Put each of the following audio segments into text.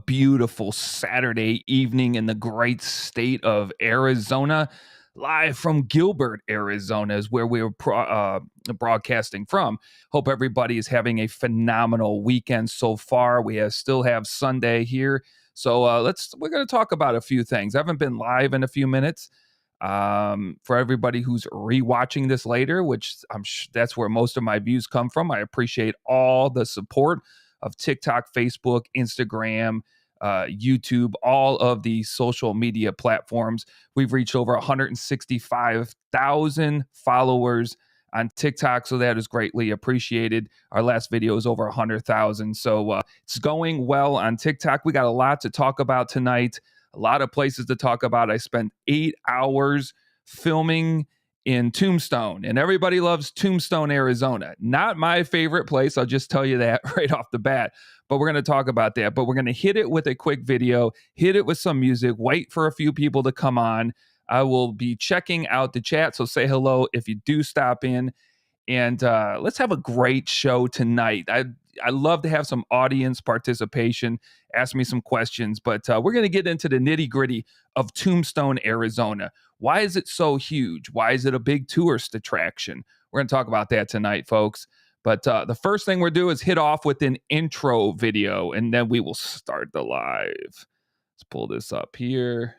beautiful Saturday evening in the great state of Arizona. Live from Gilbert, Arizona, is where we are broadcasting from. Hope everybody is having a phenomenal weekend so far. Still have Sunday here, so we're going to talk about a few things. I haven't been live in a few minutes. For everybody who's rewatching this later, which that's where most of my views come from, I appreciate all the support of TikTok, Facebook, Instagram, YouTube, all of the social media platforms. We've reached over 165,000 followers on TikTok, so that is greatly appreciated. Our last video is over 100,000, so it's going well on TikTok. We got a lot to talk about tonight, a lot of places to talk about. I spent 8 hours filming in Tombstone, and everybody loves Tombstone, Arizona. Not my favorite place, I'll just tell you that right off the bat, but we're going to talk about that. But we're going to hit it with a quick video, hit it with some music, wait for a few people to come on. I will be checking out the chat, so say hello if you do stop in, and let's have a great show tonight. I love to have some audience participation. Ask me some questions, but we're going to get into the nitty gritty of Tombstone, Arizona. Why is it so huge? Why is it a big tourist attraction? We're going to talk about that tonight, folks. But the first thing we'll do is hit off with an intro video, and then we will start the live. Let's pull this up here.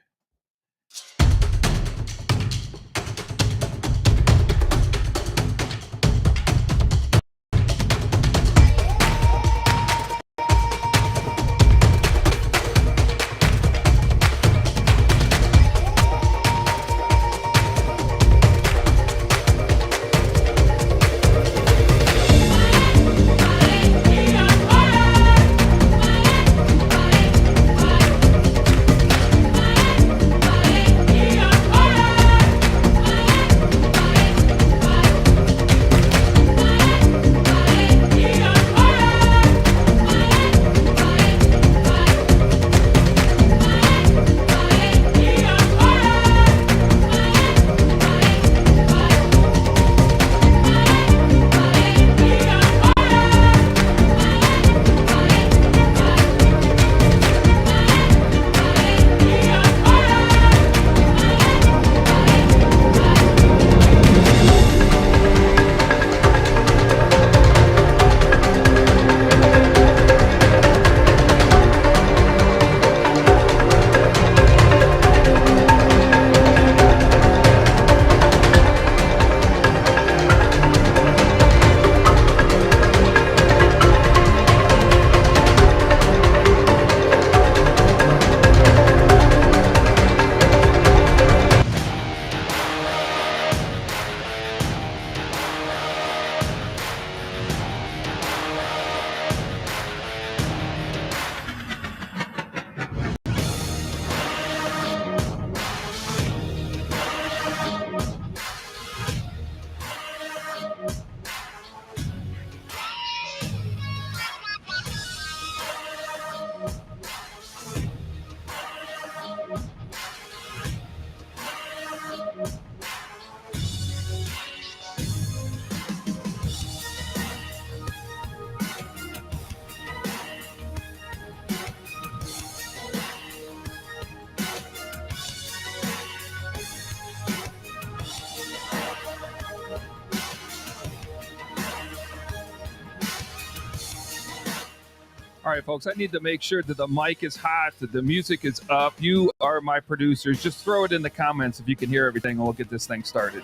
All right, folks, I need to make sure that the mic is hot, that the music is up. You are my producers. Just throw it in the comments if you can hear everything, and we'll get this thing started.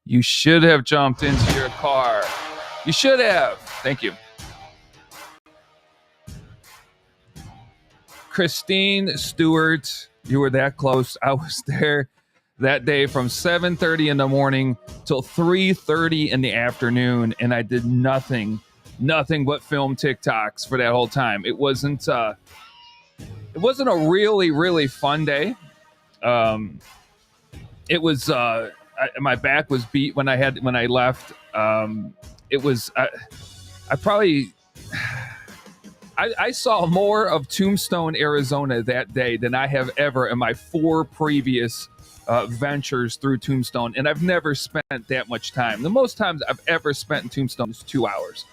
You should have jumped into your car. You should have. Thank you. Christine Stewart, you were that close. I was there that day from 7:30 in the morning till 3:30 in the afternoon, and I did nothing but film TikToks for that whole time. It wasn't a really fun day. It was my back was beat when I left, and it was I probably I saw more of Tombstone, Arizona that day than I have ever in my 4 previous ventures through Tombstone, and I've never spent that much time. The most times I've ever spent in Tombstone is 2 hours.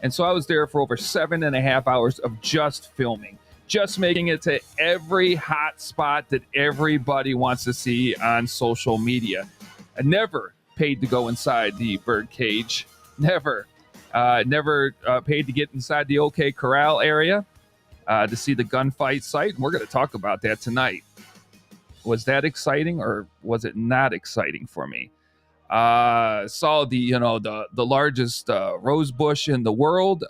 And so I was there for over 7.5 hours of just filming, just making it to every hot spot that everybody wants to see on social media. I never paid to go inside the Birdcage. Never. Never paid to get inside the OK Corral area to see the gunfight site. And we're going to talk about that tonight. Was that exciting or was it not exciting for me? Saw the largest rose bush in the world,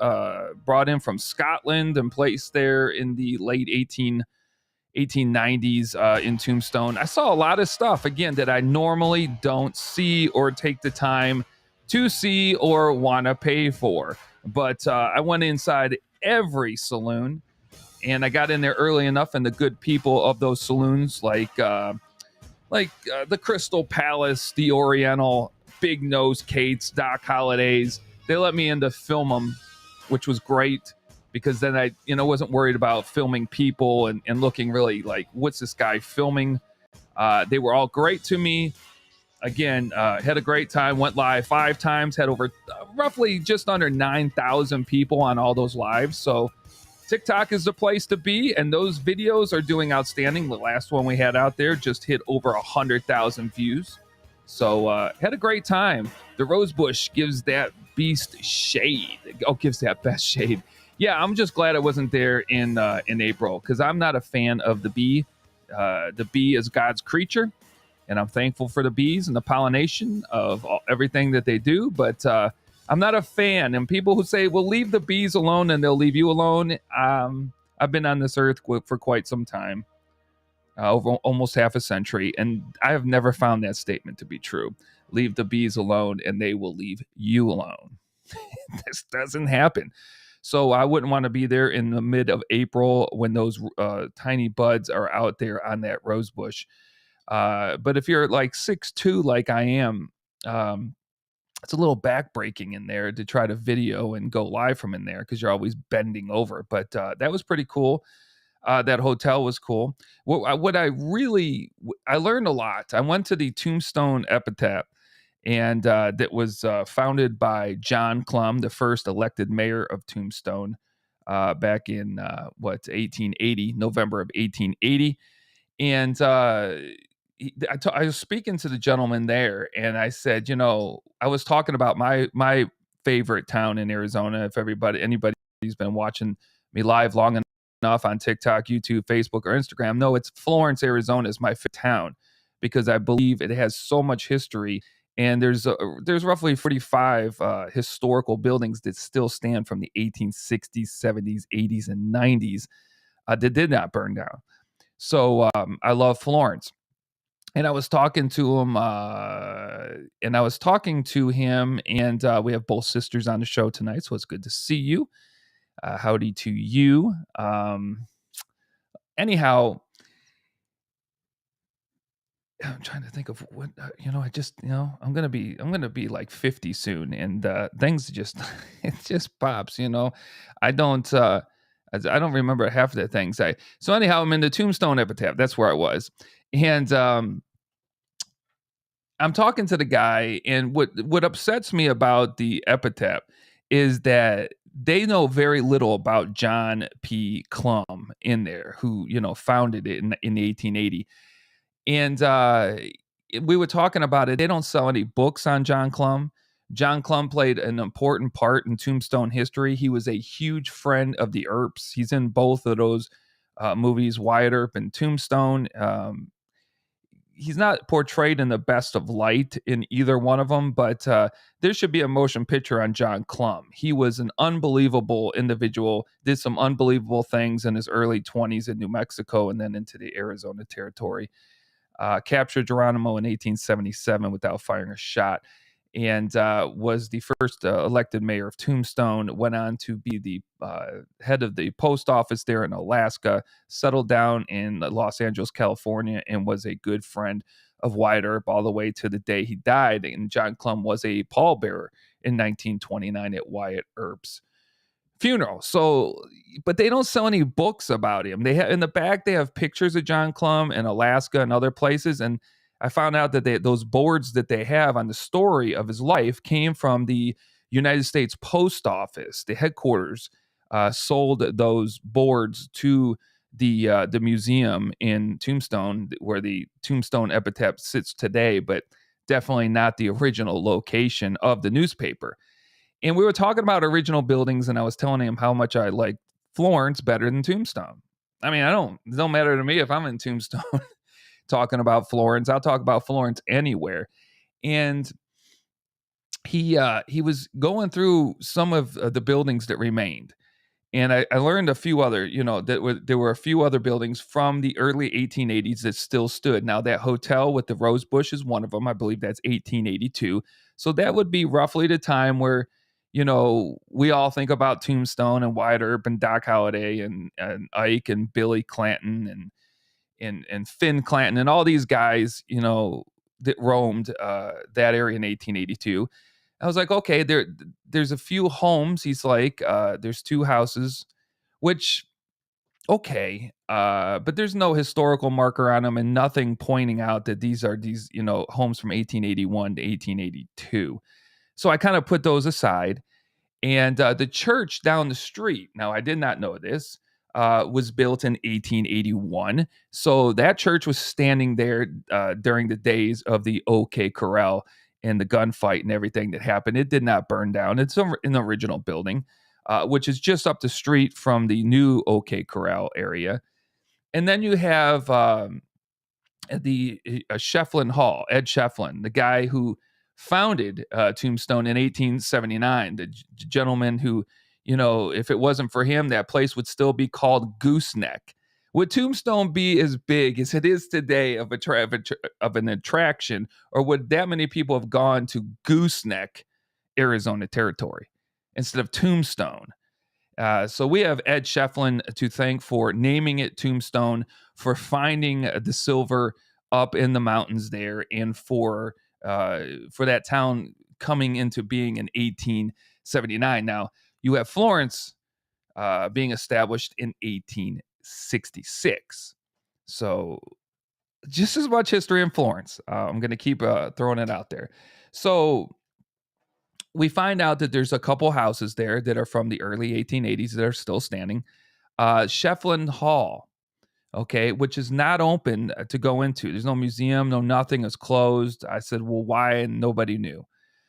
brought in from Scotland and placed there in the late 1890s in Tombstone. I saw a lot of stuff, again, that I normally don't see or take the time to see or want to pay for. But I went inside every saloon, and I got in there early enough, and the good people of those saloons, like the Crystal Palace, the Oriental, Big Nose Kate's, Doc Holliday's, they let me in to film them, which was great, because then I wasn't worried about filming people and looking really like, what's this guy filming? They were all great to me. Again, had a great time, went live 5 times, had over roughly just under 9,000 people on all those lives. So TikTok is the place to be, and those videos are doing outstanding. The last one we had out there just hit over 100,000 views. So had a great time. The rosebush gives that beast shade. Oh, gives that best shade. Yeah, I'm just glad I wasn't there in April, because I'm not a fan of the bee. The bee is God's creature, and I'm thankful for the bees and the pollination of everything that they do. But I'm not a fan. And people who say, well, leave the bees alone and they'll leave you alone. I've been on this earth for quite some time, over almost half a century. And I have never found that statement to be true. Leave the bees alone and they will leave you alone. This doesn't happen. So I wouldn't want to be there in the mid of April when those tiny buds are out there on that rose bush. But if you're like 6'2", like I am, it's a little backbreaking in there to try to video and go live from in there, because you're always bending over. But that was pretty cool. That hotel was cool. I learned a lot. I went to the Tombstone Epitaph, and that was founded by John Clum, the first elected mayor of Tombstone, back in 1880, November of 1880. And I was speaking to the gentleman there, and I said, I was talking about my favorite town in Arizona. If anybody's been watching me live long enough on TikTok, YouTube, Facebook, or Instagram, no, it's Florence, Arizona is my favorite town, because I believe it has so much history. And there's roughly 45 historical buildings that still stand from the 1860s, 70s, 80s, and 90s that did not burn down. So I love Florence. And I was talking to him, and we have both sisters on the show tonight, so it's good to see you. Howdy to you. Anyhow, I'm trying to think of what I'm gonna be like 50 soon, and things just it just pops. I don't remember half of the things. So anyhow, I'm in the Tombstone Epitaph. That's where I was, and I'm talking to the guy, and what upsets me about the Epitaph is that they know very little about John P. Clum in there, who founded it in 1880. And we were talking about it. They don't sell any books on John Clum. John Clum played an important part in Tombstone history. He was a huge friend of the Earps. He's in both of those movies, Wyatt Earp and Tombstone. He's not portrayed in the best of light in either one of them, but there should be a motion picture on John Clum. He was an unbelievable individual, did some unbelievable things in his early 20s in New Mexico and then into the Arizona territory. Captured Geronimo in 1877 without firing a shot, and was the first elected mayor of Tombstone. Went on to be the head of the post office there in Alaska, settled down in Los Angeles, California, and was a good friend of Wyatt Earp all the way to the day he died. And John Clum was a pallbearer in 1929 at Wyatt Earp's funeral. So, but they don't sell any books about him. They have in the back, they have pictures of John Clum in Alaska and other places. And I found out that those boards that they have on the story of his life came from the United States Post Office. The headquarters sold those boards to the museum in Tombstone, where the Tombstone epitaph sits today, but definitely not the original location of the newspaper. And we were talking about original buildings, and I was telling him how much I like Florence better than Tombstone. I mean, it don't matter to me if I'm in Tombstone talking about Florence. I'll talk about Florence anywhere. And he was going through some of the buildings that remained. And I learned a few other, there were a few other buildings from the early 1880s that still stood. Now, that hotel with the rose bush is one of them. I believe that's 1882. So that would be roughly the time where, we all think about Tombstone and Wyatt Earp and Doc Holliday and Ike and Billy Clanton and Finn Clanton and all these guys, that roamed that area in 1882. I was like, okay, there's a few homes. He's like, there's 2 houses, which, okay, but there's no historical marker on them and nothing pointing out that these are homes from 1881 to 1882. So I kind of put those aside. And the church down the street, now I did not know this, was built in 1881. So that church was standing there during the days of the OK Corral and the gunfight and everything that happened. It did not burn down. It's an original building, which is just up the street from the new OK Corral area. And then you have the Shefflin Hall, Ed Shefflin, the guy who founded Tombstone in 1879, the gentleman who, if it wasn't for him, that place would still be called Gooseneck. Would Tombstone be as big as it is today of an attraction, or would that many people have gone to Gooseneck, Arizona territory, instead of Tombstone? So we have Ed Shefflin to thank for naming it Tombstone, for finding the silver up in the mountains there, and for that town coming into being in 1879. Now, you have Florence being established in 1866. So just as much history in Florence. I'm going to keep throwing it out there. So we find out that there's a couple houses there that are from the early 1880s that are still standing. Shefflin Hall, okay, which is not open to go into. There's no museum, no nothing. It's closed. I said, well, why? And nobody knew.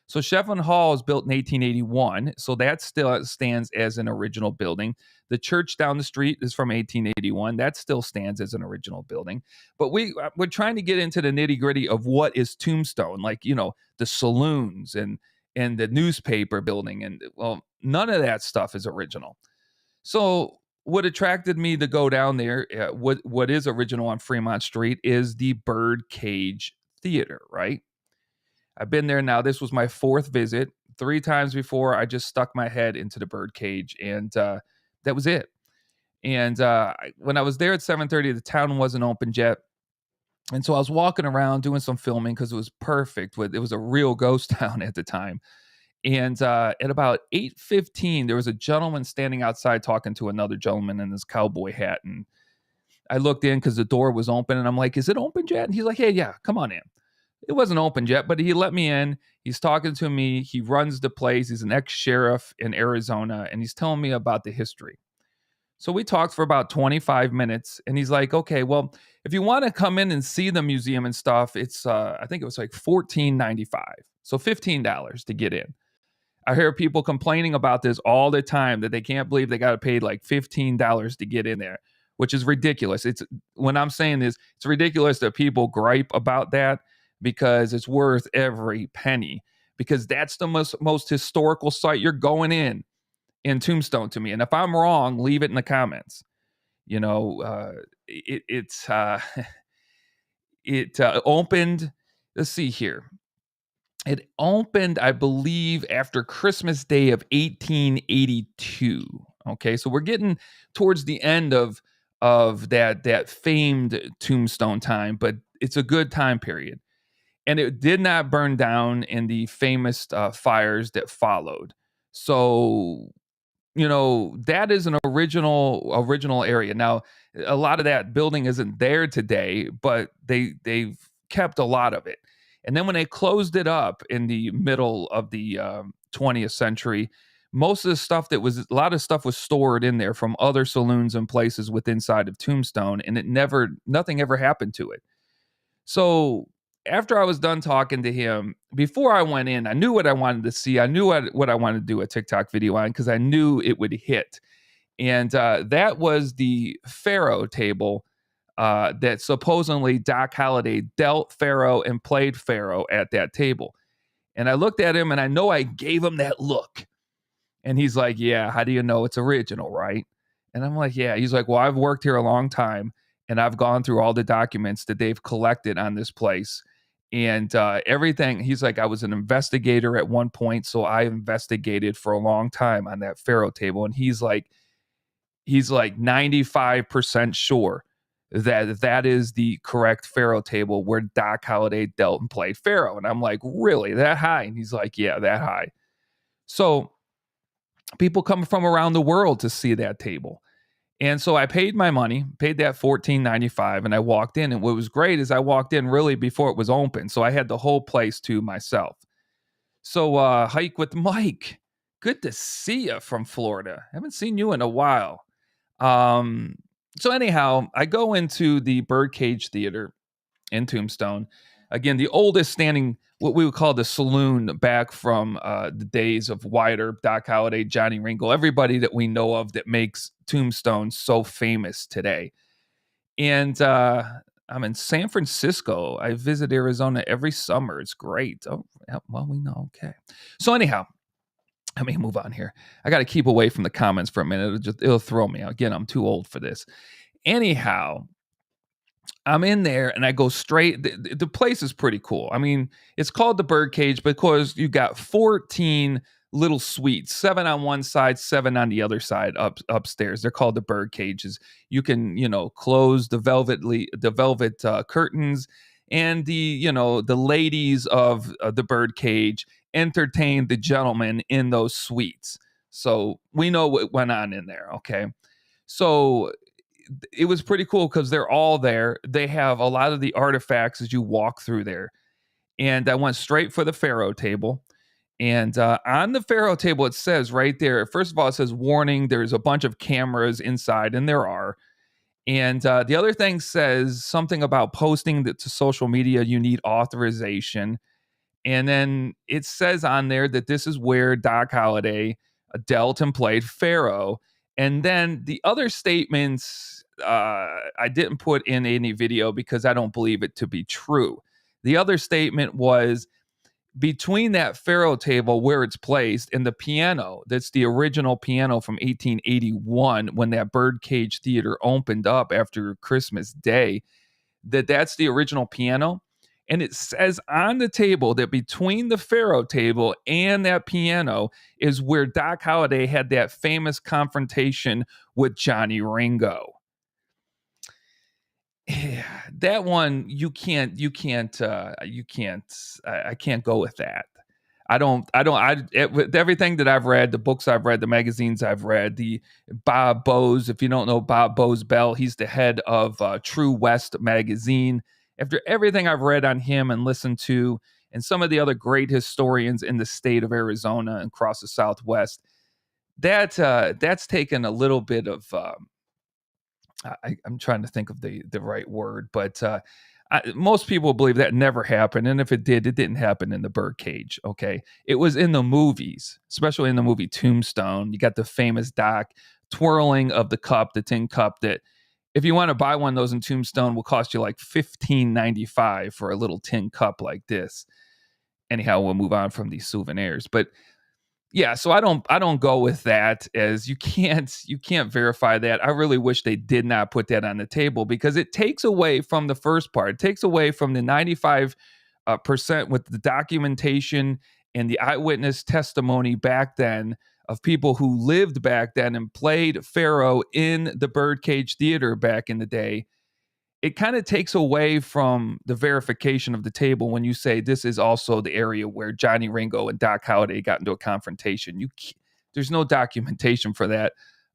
So Shefflin Hall is built in 1881, so that still stands as an original building. The church down the street is from 1881. That still stands as an original building. But we're trying to get into the nitty-gritty of what is Tombstone, like, the saloons and the newspaper building. And, well, none of that stuff is original. So what attracted me to go down there, what is original on Fremont Street, is the Birdcage Theater, right? I've been there now. This was my 4th visit. 3 times before, I just stuck my head into the Birdcage, and that was it. And when I was there at 7:30, the town wasn't open yet. And so I was walking around doing some filming because it was perfect. It was a real ghost town at the time. And at about 8:15, there was a gentleman standing outside talking to another gentleman in his cowboy hat. And I looked in because the door was open, and I'm like, is it open yet? And he's like, hey, yeah, come on in. It wasn't open yet, but he let me in. He's talking to me. He runs the place. He's an ex-sheriff in Arizona, and he's telling me about the history. So we talked for about 25 minutes, and he's like, okay, well, if you want to come in and see the museum and stuff, it's, I think it was like $14.95. So $15 to get in. I hear people complaining about this all the time, that they can't believe they got to pay like $15 to get in there, which is ridiculous. It's, when I'm saying this, it's ridiculous that people gripe about that, because it's worth every penny, because that's the most historical site. You're going in Tombstone to me. And if I'm wrong, leave it in the comments. It opened, let's see here. It opened, I believe, after Christmas Day of 1882. Okay, so we're getting towards the end of that famed Tombstone time, but it's a good time period. and it did not burn down in the famous fires that followed. So that is an original area. Now, a lot of that building isn't there today, but they've kept a lot of it. And then when they closed it up in the middle of the 20th century, most of the stuff a lot of stuff was stored in there from other saloons and places with inside of Tombstone, and nothing ever happened to it. So after I was done talking to him, before I went in, I knew what I wanted to see. I knew what I wanted to do a TikTok video on because I knew it would hit. And that was the Pharaoh Table that supposedly Doc Holliday dealt Pharaoh and played Pharaoh at that table. And I looked at him and I know I gave him that look. And he's like, yeah, how do you know it's original, right? And I'm like, yeah. He's like, well, I've worked here a long time and I've gone through all the documents that they've collected on this place and everything. He's like, I was an investigator at one point, so I investigated for a long time on that Pharaoh Table. And he's like 95% sure that is the correct Pharaoh Table where Doc Holliday dealt and played Pharaoh. And I'm like, really, that high? And he's like, yeah, that high. So people come from around the world to see that table. And so I paid my money, paid that $14.95, and I walked in. And what was great is I walked in really before it was open. So I had the whole place to myself. So Hike with Mike, good to see you from Florida. Haven't seen you in a while. So anyhow, I go into the Birdcage Theater in Tombstone. Again, the oldest standing, what we would call the saloon back from the days of Wyatt Earp, Doc Holliday, Johnny Ringo, everybody that we know of that makes Tombstone so famous today. And I'm in San Francisco. I visit Arizona every summer. It's great. Oh, well, we know. Okay. So anyhow, let me move on here. I got to keep away from the comments for a minute. It'll throw me. Again, I'm too old for this. Anyhow, I'm in there and I go straight. The place is pretty cool. I mean, it's called the Birdcage because you got 14 little suites, 7 on one side, 7 on the other side upstairs. They're called the bird cages. You can, close the velvet curtains, and the ladies of the bird cage entertain the gentlemen in those suites. So we know what went on in there. Okay. So it was pretty cool because they're all there. They have a lot of the artifacts as you walk through there. And I went straight for the Pharaoh Table. And on the Pharaoh Table, it says right there, first of all, it says warning, there's a bunch of cameras inside, and there are. And the other thing says something about posting that to social media, you need authorization. And then it says on there that this is where Doc Holliday dealt and played Pharaoh. And then the other statements, I didn't put in any video because I don't believe it to be true. The other statement was between that Pharaoh Table where it's placed and the piano, that's the original piano from 1881 when that Birdcage Theater opened up after Christmas Day, that's the original piano. And it says on the table that between the Pharaoh Table and that piano is where Doc Holliday had that famous confrontation with Johnny Ringo. Yeah, that one I can't go with that. With everything that I've read, the books I've read, the magazines I've read, the Bob Bose, if you don't know Bob Bose Bell, he's the head of True West magazine. After everything I've read on him and listened to, and some of the other great historians in the state of Arizona and across the Southwest, that's taken a little bit of, I'm trying to think of the right word, but most people believe that never happened. And if it did, it didn't happen in the Birdcage. Okay. It was in the movies, especially in the movie Tombstone. You got the famous Doc twirling of the cup, the tin cup, that if you want to buy one of those in Tombstone will cost you like $15.95 for a little tin cup like this. Anyhow, we'll move on from these souvenirs. But yeah, so I don't go with that, as you can't verify that. I really wish they did not put that on the table because it takes away from the first part. It takes away from the 95% with the documentation and the eyewitness testimony back then of people who lived back then and played Pharaoh in the Birdcage Theater back in the day. it kind of takes away from the verification of the table when you say this is also the area where Johnny Ringo and Doc Holliday got into a confrontation. There's no documentation for that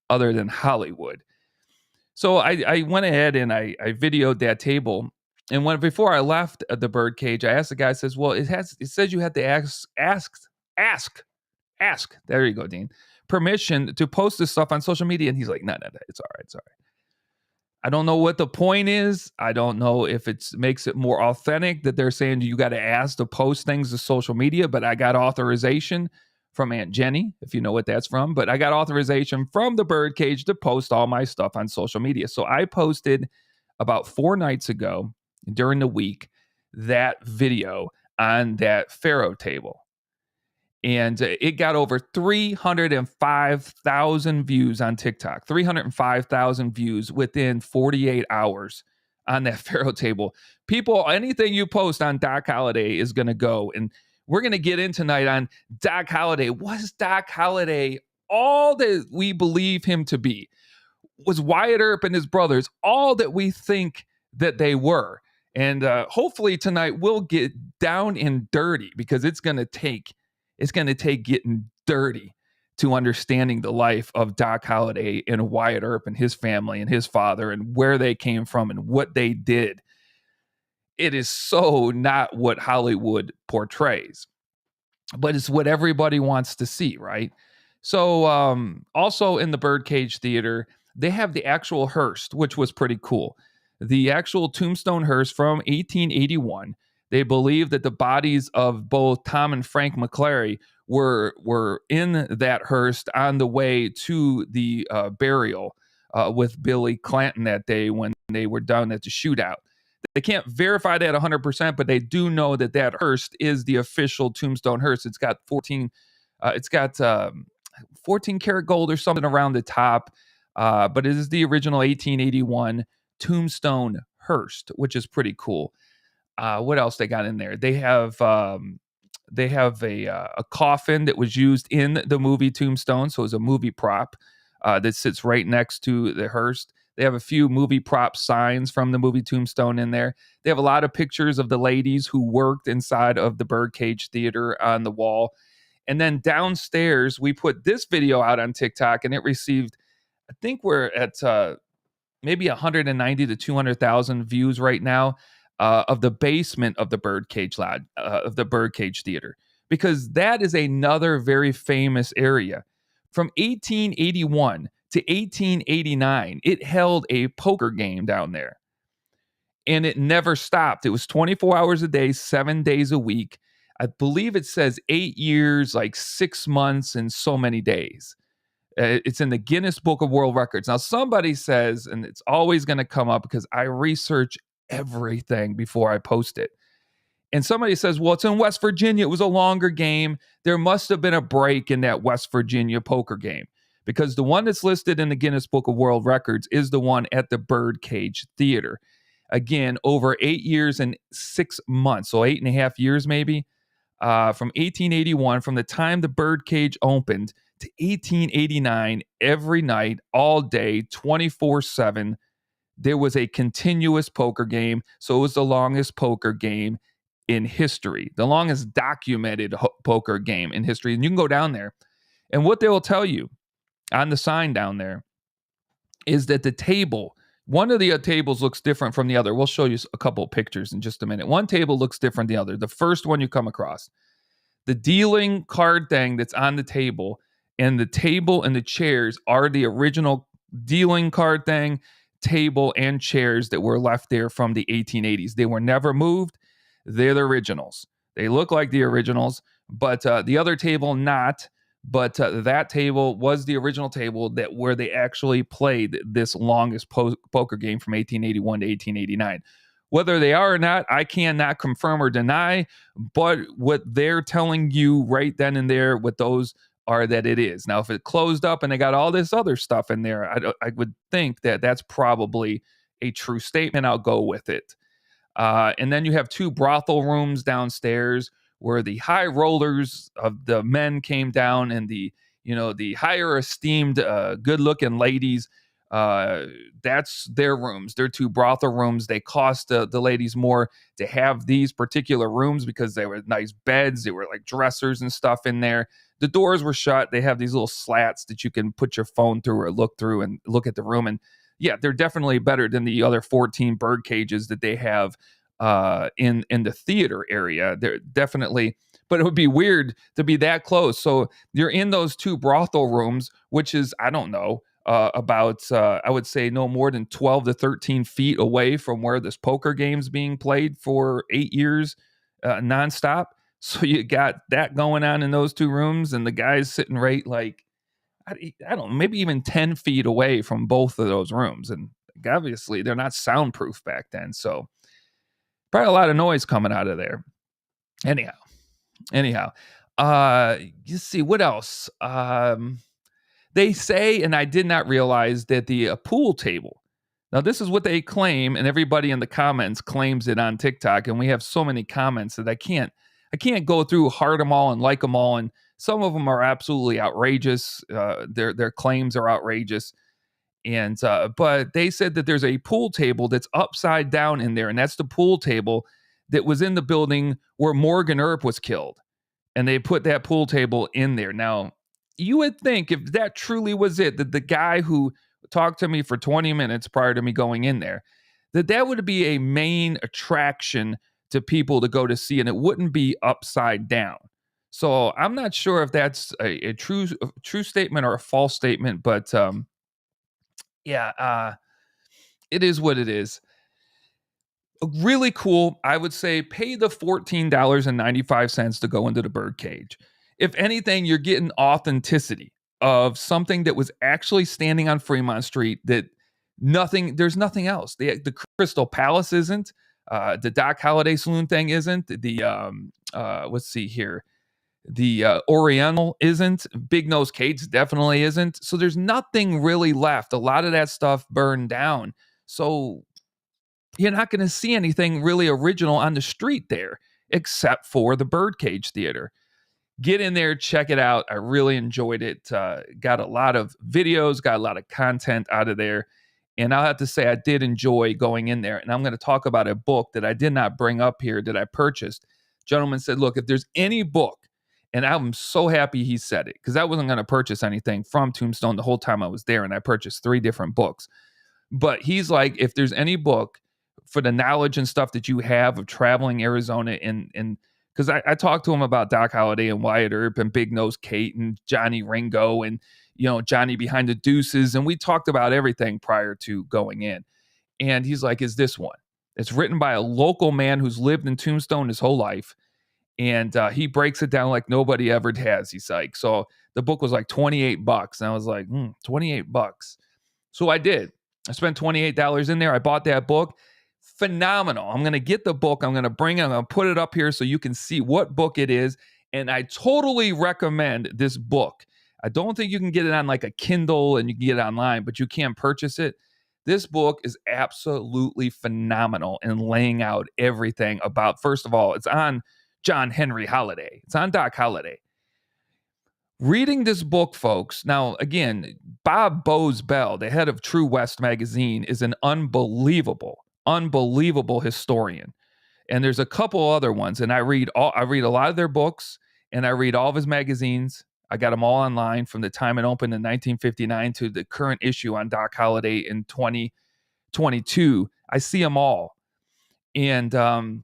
other than Hollywood. So I went ahead and I videoed that table. And before I left the Birdcage, I asked the guy, I says, well, it says you had to ask. There you go, Dean. Permission to post this stuff on social media. And he's like, no, it's all right. It's all right. I don't know what the point is. I don't know if it makes it more authentic that they're saying you got to ask to post things to social media, but I got authorization from Aunt Jenny, if you know what that's from. But I got authorization from the Birdcage to post all my stuff on social media. So I posted about 4 nights ago during the week that video on that Pharaoh Table. And it got over 305,000 views on TikTok, 305,000 views within 48 hours on that Pharaoh Table. People, anything you post on Doc Holliday is going to go. And we're going to get in tonight on Doc Holliday. Was Doc Holliday all that we believe him to be? Was Wyatt Earp and his brothers all that we think that they were? And hopefully tonight we'll get down and dirty, because it's going to take getting dirty to understanding the life of Doc Holliday and Wyatt Earp and his family and his father and where they came from and what they did. It is so not what Hollywood portrays, but it's what everybody wants to see, right? So also in the Birdcage Theater, they have the actual hearse, which was pretty cool. The actual Tombstone hearse from 1881. They believe that the bodies of both Tom and Frank McClary were in that hearse on the way to the burial with Billy Clanton that day when they were done at the shootout. They can't verify that 100%, but they do know that that hearse is the official Tombstone hearse. It's got 14 karat gold or something around the top, but it is the original 1881 Tombstone hearse, which is pretty cool. What else they got in there? They have a coffin that was used in the movie Tombstone, so it's a movie prop that sits right next to the hearse. They have a few movie prop signs from the movie Tombstone in there. They have a lot of pictures of the ladies who worked inside of the Birdcage Theater on the wall. And then downstairs, we put this video out on TikTok, and it received, I think we're at maybe 190 to 200,000 views right now. Of the basement of the Birdcage Theater, because that is another very famous area. From 1881 to 1889, it held a poker game down there, and it never stopped. It was 24 hours a day, 7 days a week. I believe it says 8 years, like 6 months, and so many days. It's in the Guinness Book of World Records. Now, somebody says, and it's always going to come up because I research everything before I post it. And somebody says, well, it's in West Virginia. It was a longer game. There must have been a break in that West Virginia poker game, because the one that's listed in the Guinness Book of World Records is the one at the Birdcage Theater. Again, over 8 years and 6 months, so 8.5 years maybe, from 1881, from the time the Birdcage opened to 1889, every night, all day, 24/7, there was a continuous poker game. So it was the longest poker game in history, the longest documented poker game in history. And you can go down there, and what they will tell you on the sign down there is that the table, one of the tables looks different from the other. We'll show you a couple of pictures in just a minute. One table looks different than the other. The first one you come across, the dealing card thing that's on the table, and the table and the chairs are the original dealing card thing, table and chairs that were left there from the 1880s. They were never moved. They're the originals. They look like the originals, but the other table not. But that table was the original table where they actually played this longest poker game from 1881 to 1889. Whether they are or not, I cannot confirm or deny, but what they're telling you right then and there with those are that it is. Now, if it closed up and they got all this other stuff in there, I would think that that's probably a true statement. I'll go with it. And then you have 2 brothel rooms downstairs where the high rollers of the men came down, and the higher esteemed, good looking ladies Uh, that's their rooms. They're two brothel rooms. They cost the ladies more to have these particular rooms because they were nice beds. They were like dressers and stuff in there. The doors were shut. They have these little slats that you can put your phone through or look through and look at the room. And yeah, they're definitely better than the other 14 bird cages that they have in the theater area. They're definitely, but it would be weird to be that close. So you're in those two brothel rooms, which is, I don't know, about I would say no more than 12 to 13 feet away from where this poker game's being played for 8 years nonstop. So you got that going on in those two rooms, and the guy's sitting right like I don't know, maybe even 10 feet away from both of those rooms. And obviously they're not soundproof back then. So probably a lot of noise coming out of there. Anyhow, you see what else? They say, and I did not realize that the pool table. Now, this is what they claim, and everybody in the comments claims it on TikTok. And we have so many comments that I can't go through, heart them all, and like them all. And some of them are absolutely outrageous. Their claims are outrageous. And but they said that there's a pool table that's upside down in there, and that's the pool table that was in the building where Morgan Earp was killed. And they put that pool table in there. Now, you would think if that truly was it, that the guy who talked to me for 20 minutes prior to me going in there, that would be a main attraction to people to go to see, and it wouldn't be upside down. So I'm not sure if that's a true statement or a false statement, but it is what it is. Really cool. I would say pay the $14.95 to go into the Birdcage. If anything, you're getting authenticity of something that was actually standing on Fremont Street that there's nothing else. The Crystal Palace isn't. The Doc Holliday Saloon thing isn't. Let's see here. The Oriental isn't. Big Nose Kate's definitely isn't. So there's nothing really left. A lot of that stuff burned down. So you're not going to see anything really original on the street there, except for the Birdcage Theater. Get in there, check it out. I really enjoyed it. Got a lot of videos, got a lot of content out of there. And I'll have to say I did enjoy going in there. And I'm going to talk about a book that I did not bring up here that I purchased. Gentleman said, look, if there's any book, and I'm so happy he said it, because I wasn't going to purchase anything from Tombstone the whole time I was there. And I purchased 3 different books. But he's like, if there's any book for the knowledge and stuff that you have of traveling Arizona, and because I talked to him about Doc Holliday and Wyatt Earp and Big Nose Kate and Johnny Ringo and, Johnny Behind the Deuces. And we talked about everything prior to going in. And he's like, is this one? It's written by a local man who's lived in Tombstone his whole life. And he breaks it down like nobody ever has. He's like, so the book was like $28. And I was like, $28. So I did. I spent $28 in there. I bought that book. Phenomenal. I'm going to get the book. I'm going to put it up here so you can see what book it is. And I totally recommend this book. I don't think you can get it on like a Kindle and you can get it online, but you can purchase it. This book is absolutely phenomenal in laying out everything about, first of all, it's on John Henry Holliday. It's on Doc Holliday. Reading this book, folks, now, again, Bob Bose Bell, the head of True West magazine, is an unbelievable historian. And there's a couple other ones, and I read a lot of their books, and I read all of his magazines. I got them all online from the time it opened in 1959 to the current issue on Doc Holliday in 2022. I see them all. And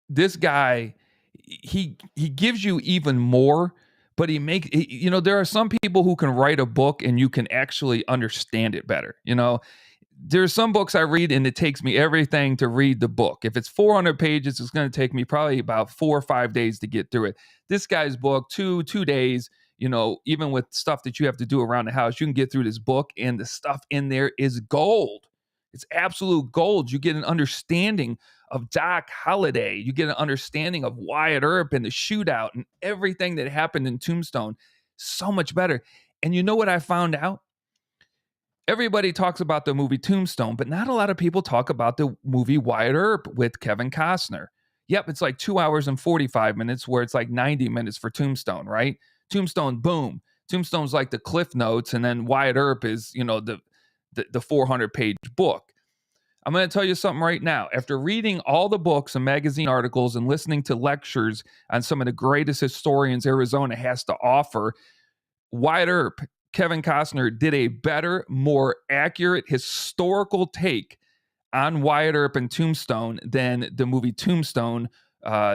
this guy, he gives you even more, but there are some people who can write a book and you can actually understand it better. There's some books I read and it takes me everything to read the book. If it's 400 pages, it's going to take me probably about 4 or 5 days to get through it. This guy's book, two days, even with stuff that you have to do around the house, you can get through this book, and the stuff in there is gold. It's absolute gold. You get an understanding of Doc Holliday. You get an understanding of Wyatt Earp and the shootout and everything that happened in Tombstone. So much better. And you know what I found out? Everybody talks about the movie Tombstone, but not a lot of people talk about the movie Wyatt Earp with Kevin Costner. Yep, it's like 2 hours and 45 minutes, where it's like 90 minutes for Tombstone, right? Tombstone, boom. Tombstone's like the Cliff Notes, and then Wyatt Earp is, the 400-page book. I'm going to tell you something right now. After reading all the books and magazine articles and listening to lectures on some of the greatest historians Arizona has to offer, Wyatt Earp, Kevin Costner, did a better, more accurate historical take on Wyatt Earp and Tombstone than the movie Tombstone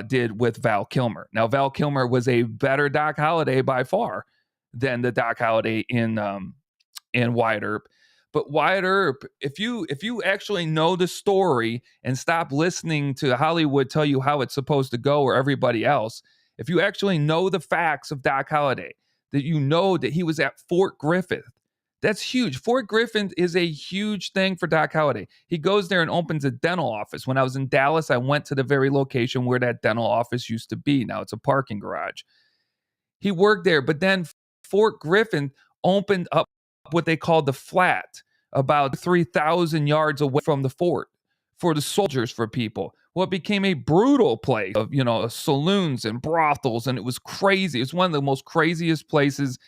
did with Val Kilmer. Now, Val Kilmer was a better Doc Holliday by far than the Doc Holliday in Wyatt Earp. But Wyatt Earp, if you actually know the story and stop listening to Hollywood tell you how it's supposed to go or everybody else, if you actually know the facts of Doc Holliday, that you know that he was at Fort Griffith, that's huge. Fort Griffith is a huge thing for Doc Holliday. He goes there and opens a dental office. When I was in Dallas, I went to the very location where that dental office used to be. Now it's a parking garage. He worked there, but then Fort Griffith opened up what they called the Flat, about 3,000 yards away from the fort, for the soldiers, for people. Well, it became a brutal place of, saloons and brothels, and it was crazy. It was one of the most craziest places,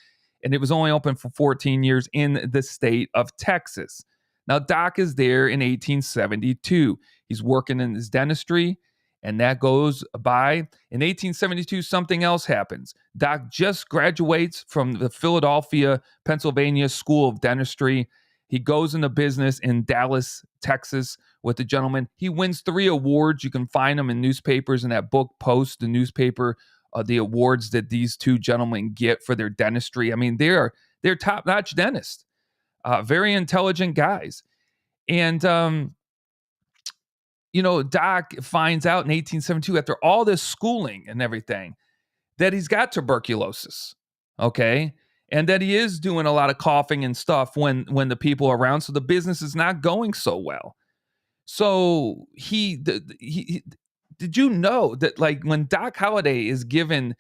and it was only open for 14 years in the state of Texas. Now, Doc is there in 1872. He's working in his dentistry, and that goes by. In 1872, something else happens. Doc just graduates from the Philadelphia, Pennsylvania School of Dentistry. He goes into business in Dallas, Texas with the gentleman. He wins 3 awards. You can find them in newspapers, in that book Post, the newspaper, the awards that these two gentlemen get for their dentistry. I mean, they're top-notch dentists, very intelligent guys. And, Doc finds out in 1872, after all this schooling and everything, that he's got tuberculosis, okay? And that he is doing a lot of coughing and stuff when the people are around, so the business is not going so well. So he did you know that, like, when Doc Holliday is first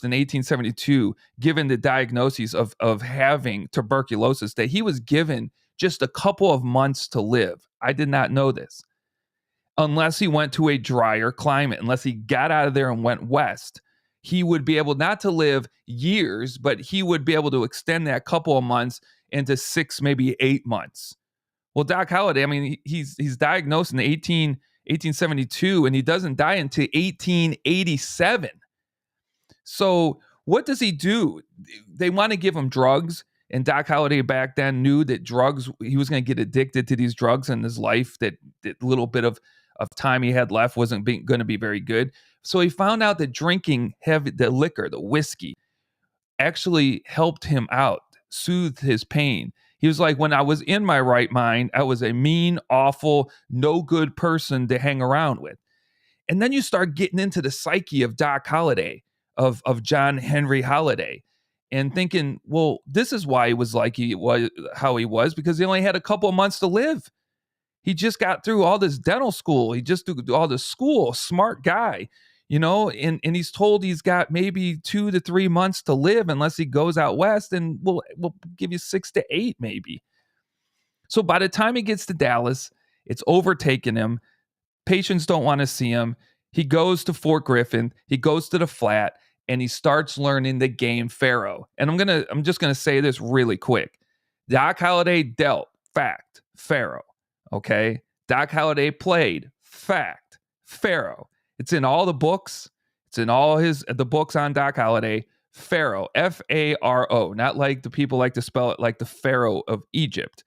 in 1872 given the diagnosis of having tuberculosis, that he was given just a couple of months to live. I did not know this. Unless he went to a drier climate, unless he got out of there and went west, he would be able not to live years, but he would be able to extend that couple of months into 6, maybe 8 months. Well, Doc Holliday, I mean, he's diagnosed in 1872, and he doesn't die until 1887. So what does he do? They want to give him drugs. And Doc Holliday back then knew that he was going to get addicted to these drugs in his life, that little bit of time he had left wasn't going to be very good. So he found out that drinking the liquor, the whiskey, actually helped him out, soothed his pain. He was like, when I was in my right mind, I was a mean, awful, no good person to hang around with. And then you start getting into the psyche of Doc Holliday, of John Henry Holliday, and thinking, well, this is why he was like how he was, because he only had a couple of months to live. He just got through all this dental school. He just did all this school, smart guy, and he's told he's got maybe 2 to 3 months to live unless he goes out west, and we'll give you 6 to 8 maybe. So by the time he gets to Dallas, it's overtaken him. Patients don't want to see him. He goes to Fort Griffith. He goes to the Flat, and he starts learning the game Pharaoh. And I'm just gonna say this really quick. Doc Holliday dealt, fact, Pharaoh. Okay, Doc Holliday played, fact, Pharaoh. It's in all the books. It's in all the books on Doc Holliday. Pharaoh, Pharo, not like the people like to spell it like the Pharaoh of Egypt.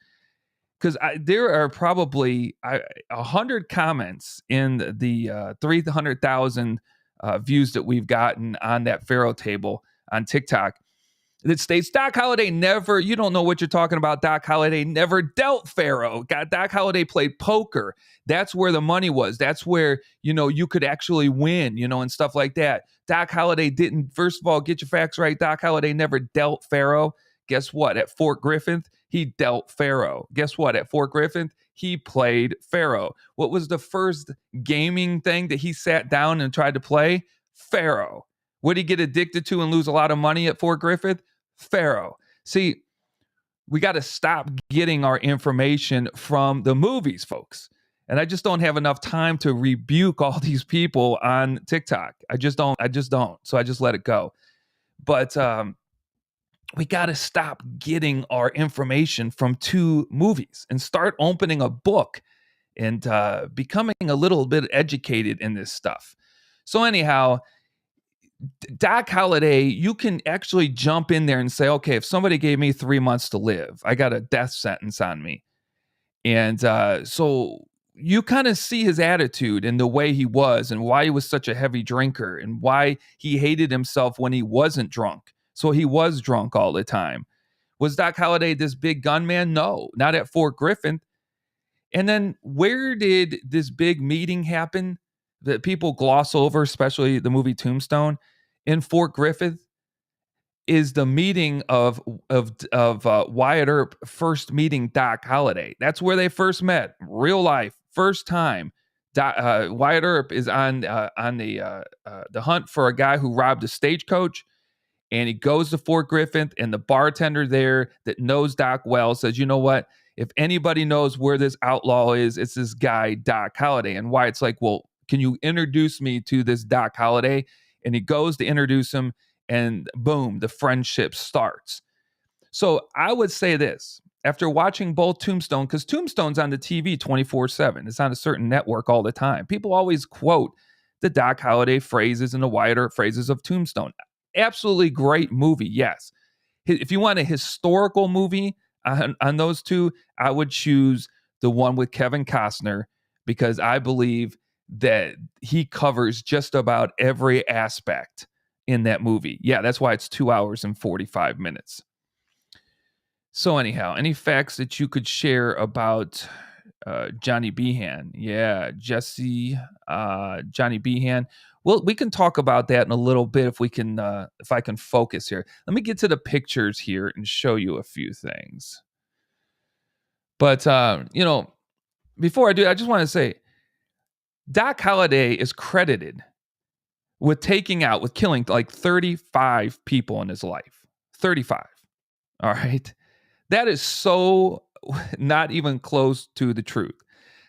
Because there are probably 100 comments in the 300,000 views that we've gotten on that Pharaoh Table on TikTok that states Doc Holliday never, you don't know what you're talking about. Doc Holliday never dealt Pharaoh. Doc Holliday played poker. That's where the money was. That's where, you could actually win, and stuff like that. Doc Holliday didn't, first of all, get your facts right. Doc Holliday never dealt Pharaoh. Guess what? At Fort Griffith, he dealt Pharaoh. Guess what? At Fort Griffith, he played Pharaoh. What was the first gaming thing that he sat down and tried to play? Pharaoh. What did he get addicted to and lose a lot of money at Fort Griffith? Pharaoh. See, we got to stop getting our information from the movies, folks. And I just don't have enough time to rebuke all these people on TikTok. I just don't. So I just let it go. But we got to stop getting our information from two movies and start opening a book and becoming a little bit educated in this stuff. So anyhow, Doc Holliday, you can actually jump in there and say, okay, if somebody gave me 3 months to live, I got a death sentence on me. And so you kind of see his attitude and the way he was and why he was such a heavy drinker and why he hated himself when he wasn't drunk. So he was drunk all the time. Was Doc Holliday this big gunman? No, not at Fort Griffin. And then where did this big meeting happen that people gloss over, especially the movie Tombstone? In Fort Griffith is the meeting of Wyatt Earp first meeting Doc Holliday. That's where they first met, real life, first time. Wyatt Earp is on the hunt for a guy who robbed a stagecoach, and he goes to Fort Griffin, and the bartender there that knows Doc well says, "You know what? If anybody knows where this outlaw is, it's this guy Doc Holliday." And Wyatt's like, "Well, can you introduce me to this Doc Holliday?" And he goes to introduce him, and boom, the friendship starts. So I would say this after watching both Tombstone, because Tombstone's on the TV 24/7, it's on a certain network all the time. People always quote the Doc Holliday phrases and the Wyatt Earp phrases of Tombstone. Absolutely great movie, yes. If you want a historical movie on those two, I would choose the one with Kevin Costner because I believe that he covers just about every aspect in that movie. Yeah, that's why it's 2 hours and 45 minutes. So anyhow, any facts that you could share about Johnny Behan? Yeah, Jesse, Johnny Behan. Well, we can talk about that in a little bit if I can focus here. Let me get to the pictures here and show you a few things. But before I do, I just want to say Doc Holliday is credited with killing like 35 people in his life. 35. All right. That is so not even close to the truth.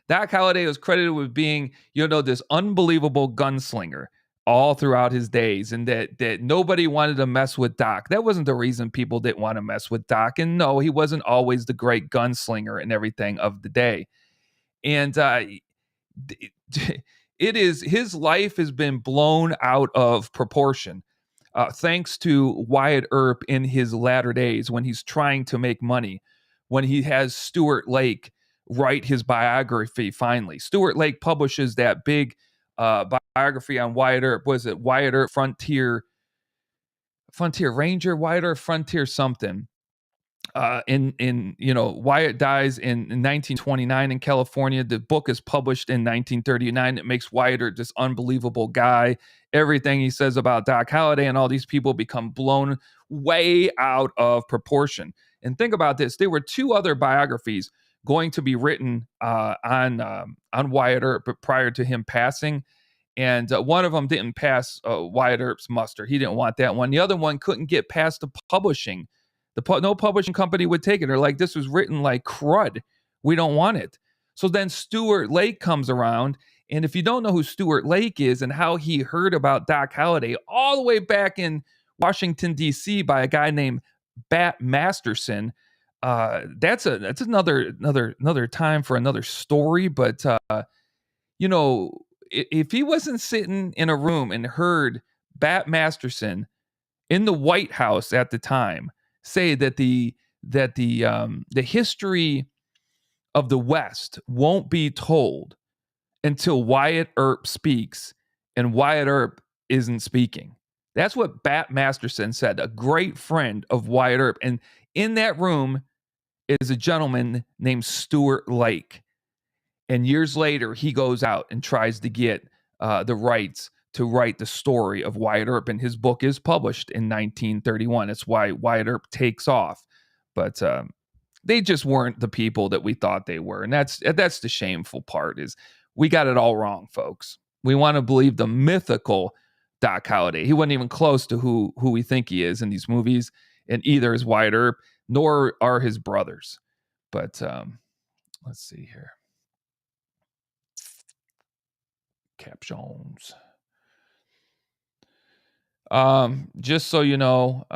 Doc Holliday was credited with being, this unbelievable gunslinger all throughout his days, and that nobody wanted to mess with Doc. That wasn't the reason people didn't want to mess with Doc. And no, he wasn't always the great gunslinger and everything of the day. And it is his life has been blown out of proportion. Thanks to Wyatt Earp in his latter days when he's trying to make money, when he has Stuart Lake write his biography finally. Stuart Lake publishes that big biography on Wyatt Earp. Was it Wyatt Earp Frontier Ranger, Wyatt Earp Frontier something? Wyatt dies in 1929 in California. The book is published in 1939. It makes Wyatt Earp this unbelievable guy. Everything he says about Doc Holliday and all these people become blown way out of proportion. And think about this: there were two other biographies going to be written on Wyatt Earp prior to him passing. And one of them didn't pass Wyatt Earp's muster. He didn't want that one. The other one couldn't get past the publishing. No publishing company would take it. They're like, this was written like crud. We don't want it. So then Stuart Lake comes around. And if you don't know who Stuart Lake is and how he heard about Doc Holliday all the way back in Washington, D.C. by a guy named Bat Masterson, that's another time for another story. But, if he wasn't sitting in a room and heard Bat Masterson in the White House at the time say that the history of the West won't be told until Wyatt Earp speaks, and Wyatt Earp isn't speaking. That's what Bat Masterson said, a great friend of Wyatt Earp. And in that room is a gentleman named Stuart Lake. And years later, he goes out and tries to get the rights to write the story of Wyatt Earp, and his book is published in 1931. That's why Wyatt Earp takes off. But they just weren't the people that we thought they were. And that's the shameful part, is we got it all wrong, folks. We want to believe the mythical Doc Holliday. He wasn't even close to who we think he is in these movies, and either is Wyatt Earp, nor are his brothers. But let's see here. Captions. Just so you know,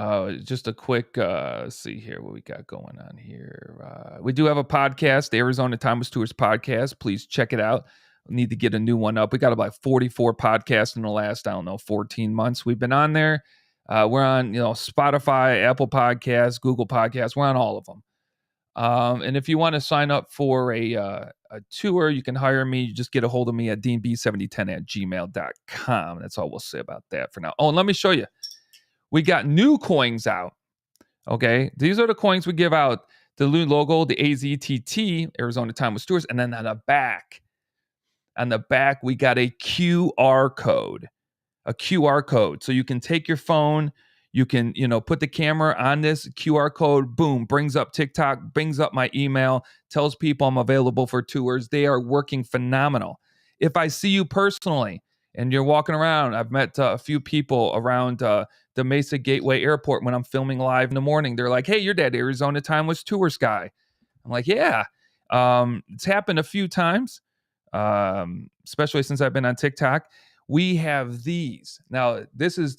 just a quick let's see here what we got going on here. We do have a podcast, the Arizona Timeless Tours podcast. Please check it out. We need to get a new one up. We got about 44 podcasts in the last, I don't know, 14 months. We've been on there. We're on, Spotify, Apple Podcasts, Google Podcasts. We're on all of them. And if you want to sign up for a tour, you can hire me. You just get a hold of me at deanb7010@gmail.com. That's all we'll say about that for now. Oh, and let me show you. We got new coins out. Okay. These are the coins we give out. The new logo, the AZTT, Arizona Timeless Tours. And then on the back, we got a QR code. A QR code. So you can take your phone, you can, put the camera on this QR code, boom, brings up TikTok, brings up my email, tells people I'm available for tours. They are working phenomenal. If I see you personally and you're walking around, I've met a few people around the Mesa Gateway Airport when I'm filming live in the morning. They're like, hey, you're that Arizona Timeless Tours guy. I'm like, yeah. It's happened a few times, especially since I've been on TikTok. We have these. Now, this is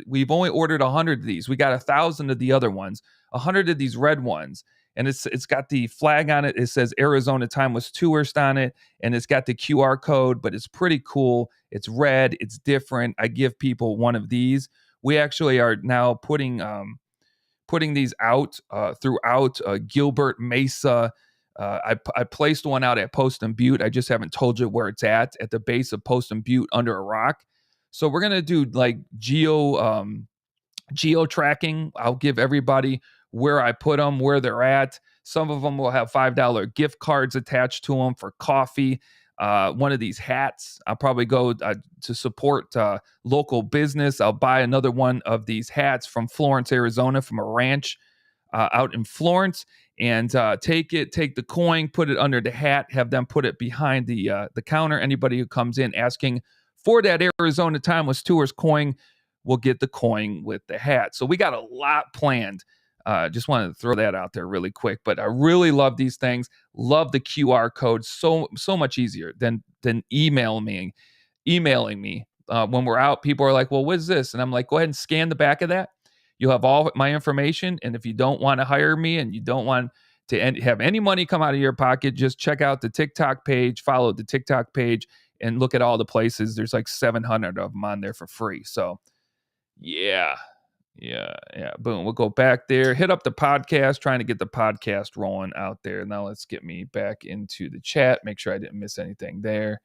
we've only ordered 100 of these. We got 1,000 of the other ones, 100 of these red ones. And it's got the flag on it. It says Arizona Timeless Tourist on it. And it's got the QR code, but it's pretty cool. It's red. It's different. I give people one of these. We actually are now putting these out throughout Gilbert, Mesa. I placed one out at Poston Butte. I just haven't told you where it's at the base of Poston Butte under a rock. So we're going to do like geo tracking. I'll give everybody where I put them, where they're at. Some of them will have $5 gift cards attached to them for coffee. One of these hats, I'll probably go to support local business. I'll buy another one of these hats from Florence, Arizona, from a ranch out in Florence. And take the coin, put it under the hat, have them put it behind the counter. Anybody who comes in asking for that Arizona Timeless Tours coin will get the coin with the hat. So we got a lot planned. Just wanted to throw that out there really quick. But I really love these things. Love the QR code. So much easier than emailing me. When we're out, people are like, well, what is this? And I'm like, go ahead and scan the back of that. You'll have all my information. And if you don't want to hire me and you don't want to have any money come out of your pocket, just check out the TikTok page, follow the TikTok page, and look at all the places. There's like 700 of them on there for free. So, yeah. Boom. We'll go back there, hit up the podcast, trying to get the podcast rolling out there. Now let's get me back into the chat. Make sure I didn't miss anything there.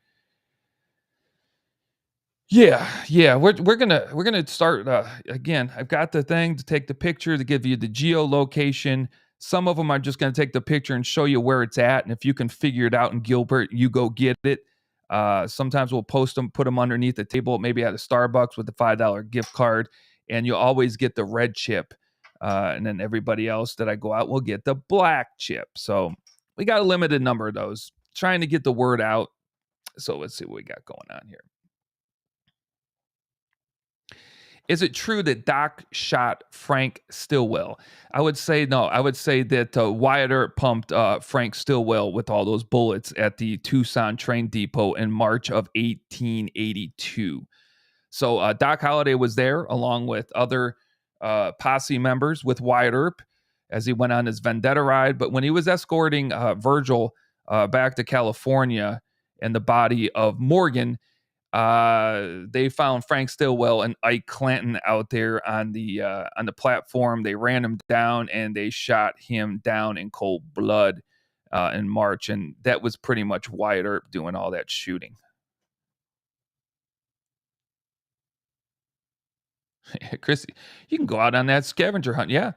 Yeah. We're gonna start again. I've got the thing to take the picture to give you the geolocation. Some of them I'm just gonna take the picture and show you where it's at, and if you can figure it out in Gilbert, you go get it. Sometimes we'll post them, put them underneath the table, maybe at a Starbucks with a $5 gift card, and you'll always get the red chip. And then everybody else that I go out will get the black chip. So we got a limited number of those. Trying to get the word out. So let's see what we got going on here. Is it true that Doc shot Frank Stillwell? I would say no. I would say that Wyatt Earp pumped Frank Stillwell with all those bullets at the Tucson train depot in March of 1882. So Doc Holliday was there along with other posse members with Wyatt Earp as he went on his vendetta ride. But when he was escorting Virgil back to California and the body of Morgan, they found Frank Stillwell and Ike Clanton out there on the platform. They ran him down and they shot him down in cold blood in March, and that was pretty much Wyatt Earp doing all that shooting. Chrissy, you can go out on that scavenger hunt. Yeah.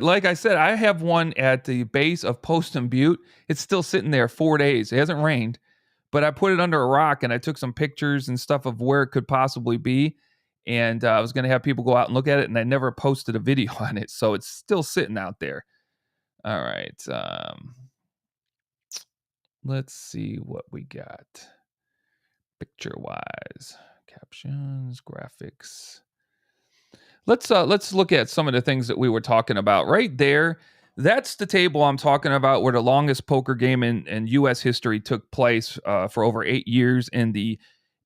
Like I said, I have one at the base of Poston Butte. It's still sitting there 4 days. It hasn't rained. But I put it under a rock and I took some pictures and stuff of where it could possibly be. And I was going to have people go out and look at it, and I never posted a video on it. So it's still sitting out there. All right. Let's see what we got. Picture-wise. Captions, graphics. Let's look at some of the things that we were talking about right there. That's the table I'm talking about where the longest poker game in U.S. history took place for over 8 years in the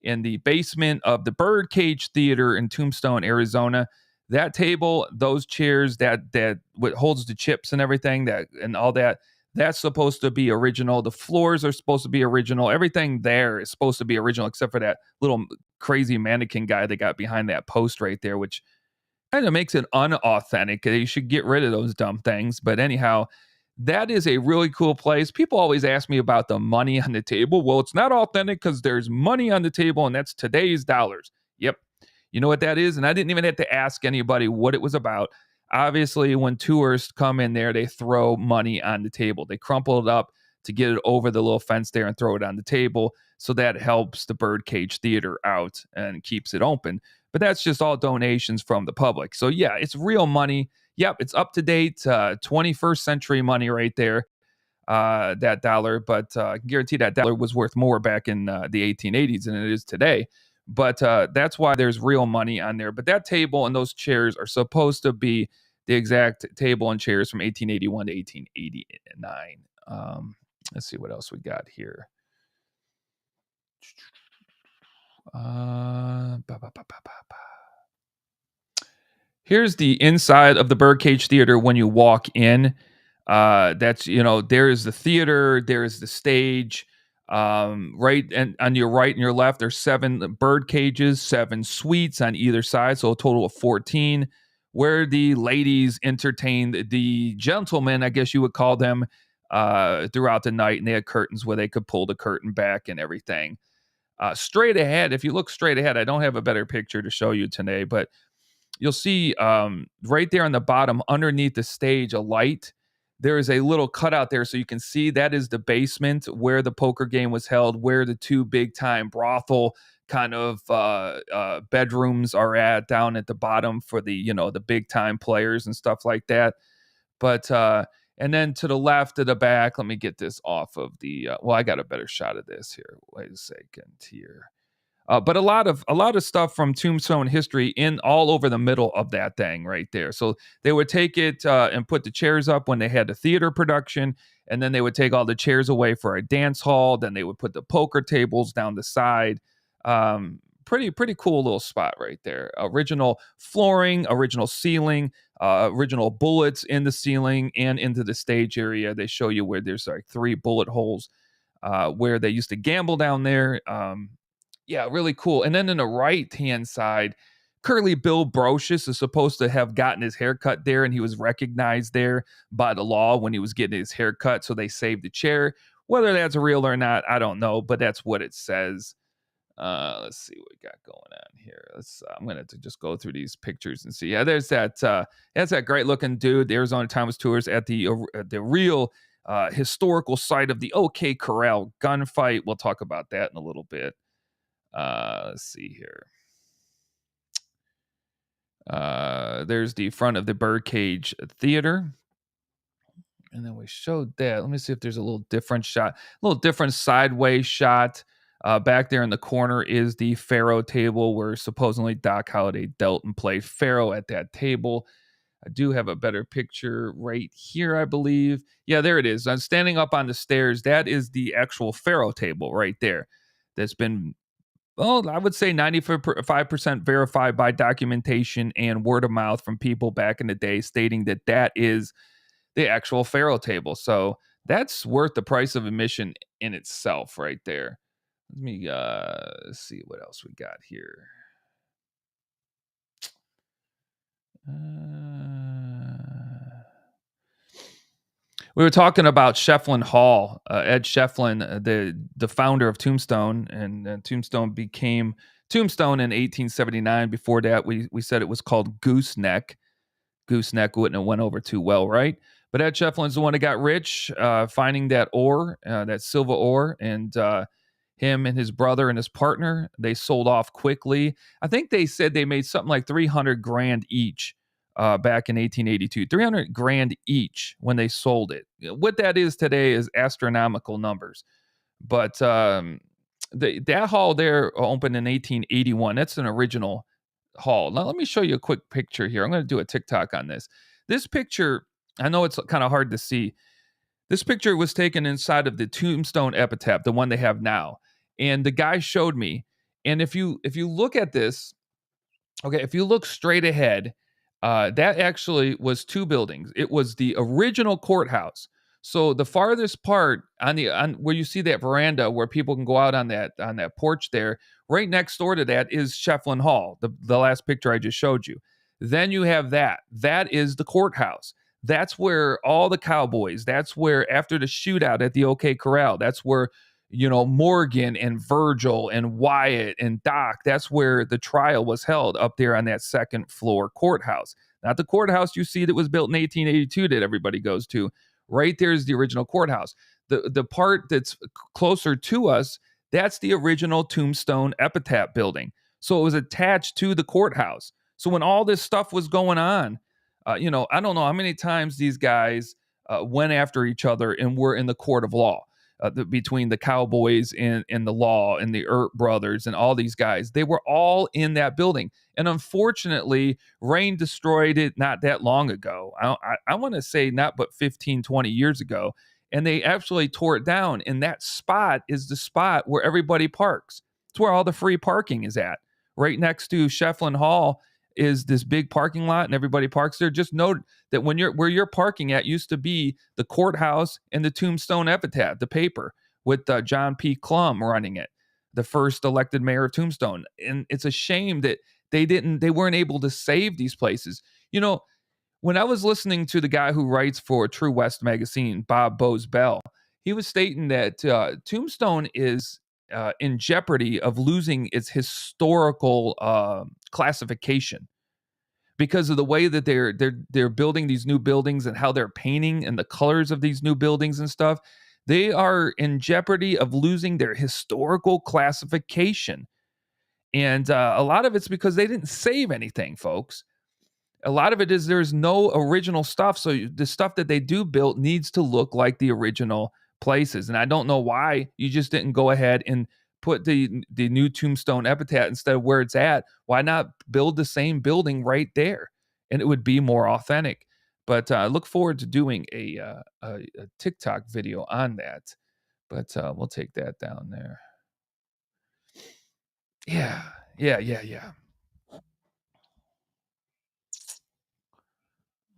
in the basement of the Birdcage Theater in Tombstone, Arizona. That table, those chairs, that what holds the chips and everything, that and all that, that's supposed to be original. The floors are supposed to be original. Everything there is supposed to be original, except for that little crazy mannequin guy they got behind that post right there, which kind of makes it unauthentic. You should get rid of those dumb things. But anyhow, that is a really cool place. People always ask me about the money on the table. Well, it's not authentic because there's money on the table, and that's today's dollars. Yep. You know what that is? And I didn't even have to ask anybody what it was about. Obviously, when tourists come in there, they throw money on the table. They crumple it up to get it over the little fence there and throw it on the table. So that helps the Birdcage Theater out and keeps it open. But that's just all donations from the public. So yeah, it's real money. Yep, it's up to date 21st century money right there, that dollar. But I can guarantee that dollar was worth more back in the 1880s than it is today. But that's why there's real money on there. But that table and those chairs are supposed to be the exact table and chairs from 1881 to 1889. Let's see what else we got here. Here's the inside of the Birdcage Theater when you walk in. That's, there is the theater, there is the stage. Right, and on your right and your left, there's 7 bird cages, 7 suites on either side, so a total of 14, where the ladies entertained the gentlemen, I guess you would call them, throughout the night, and they had curtains where they could pull the curtain back and everything. Straight ahead, if you look straight ahead, I don't have a better picture to show you today, but you'll see right there on the bottom underneath the stage a light. There is a little cutout there so you can see that is the basement where the poker game was held, where the 2 big time brothel kind of bedrooms are at down at the bottom for the the big time players and stuff like that. But and then to the left of the back, let me get this off of the well, I got a better shot of this here. Wait a second here. But a lot of stuff from Tombstone history in all over the middle of that thing right there. So they would take it and put the chairs up when they had a theater production, and then they would take all the chairs away for a dance hall. Then they would put the poker tables down the side. Pretty cool little spot right there. Original flooring, original ceiling, original bullets in the ceiling and into the stage area. They show you where there's like 3 bullet holes where they used to gamble down there. Yeah, really cool. And then in the right-hand side, Curly Bill Brocious is supposed to have gotten his haircut there, and he was recognized there by the law when he was getting his haircut, so they saved the chair. Whether that's real or not, I don't know, but that's what it says. Let's see what we got going on here. I'm going to just go through these pictures and see. Yeah, there's that's that great-looking dude, the Arizona Times Tours, at the real historical site of the OK Corral gunfight. We'll talk about that in a little bit. Let's see here. There's the front of the Birdcage Theater. And then we showed that. Let me see if there's a little different shot, a little different sideways shot. Back there in the corner is the Pharaoh Table, where supposedly Doc Holliday dealt and played Pharaoh at that table. I do have a better picture right here, I believe. Yeah, there it is. I'm standing up on the stairs. That is the actual Pharaoh Table right there. That's been, well, I would say 95% verified by documentation and word of mouth from people back in the day stating that that is the actual Pharaoh Table. So that's worth the price of admission in itself right there. Let me see what else we got here. We were talking about Shefflin Hall, Ed Shefflin, the founder of Tombstone, and Tombstone became Tombstone in 1879. Before that, we said it was called Gooseneck. Gooseneck wouldn't have went over too well, right? But Ed Shefflin's the one that got rich, finding that ore, that silver ore, and him and his brother and his partner, they sold off quickly. I think they said they made something like 300 grand each back in 1882. 300 grand each when they sold it. What that is today is astronomical numbers. But that hall there opened in 1881. That's an original hall. Now, let me show you a quick picture here. I'm going to do a TikTok on this. This picture, I know it's kind of hard to see. This picture was taken inside of the Tombstone epitaph, the one they have now. And the guy showed me, And if you look at this, okay, if you look straight ahead, that actually was two buildings. It was the original courthouse. So the farthest part on where you see that veranda where people can go out on that porch there, right next door to that is Shefflin Hall, the last picture I just showed you. Then you have that. That is the courthouse. That's where all the cowboys. That's where after the shootout at the OK Corral. That's where Morgan and Virgil and Wyatt and Doc, that's where the trial was held up there on that second floor courthouse. Not the courthouse you see that was built in 1882 that everybody goes to. Right there is the original courthouse. The part that's closer to us, that's the original Tombstone Epitaph building. So it was attached to the courthouse. So when all this stuff was going on, I don't know how many times these guys went after each other and were in the court of law between the Cowboys and the Law and the Earp brothers and all these guys. They were all in that building. And unfortunately, rain destroyed it not that long ago. I want to say not but 15, 20 years ago. And they actually tore it down. And that spot is the spot where everybody parks. It's where all the free parking is at. Right next to Shefflin Hall is this big parking lot and everybody parks there. Just note that where you're parking at used to be the courthouse and the Tombstone Epitaph, the paper with John P. Clum running it, the first elected mayor of Tombstone. And it's a shame that they weren't able to save these places. When I was listening to the guy who writes for True West magazine, Bob Bose Bell, he was stating that Tombstone is in jeopardy of losing its historical classification because of the way that they're building these new buildings and how they're painting and the colors of these new buildings and stuff. They are in jeopardy of losing their historical classification. And a lot of it's because they didn't save anything, folks. A lot of it is there's no original stuff. So the stuff that they do build needs to look like the original places. And I don't know why you just didn't go ahead and put the new Tombstone Epitaph instead of where it's at. Why not build the same building right there? And it would be more authentic. But I look forward to doing a TikTok video on that. But we'll take that down there. Yeah. What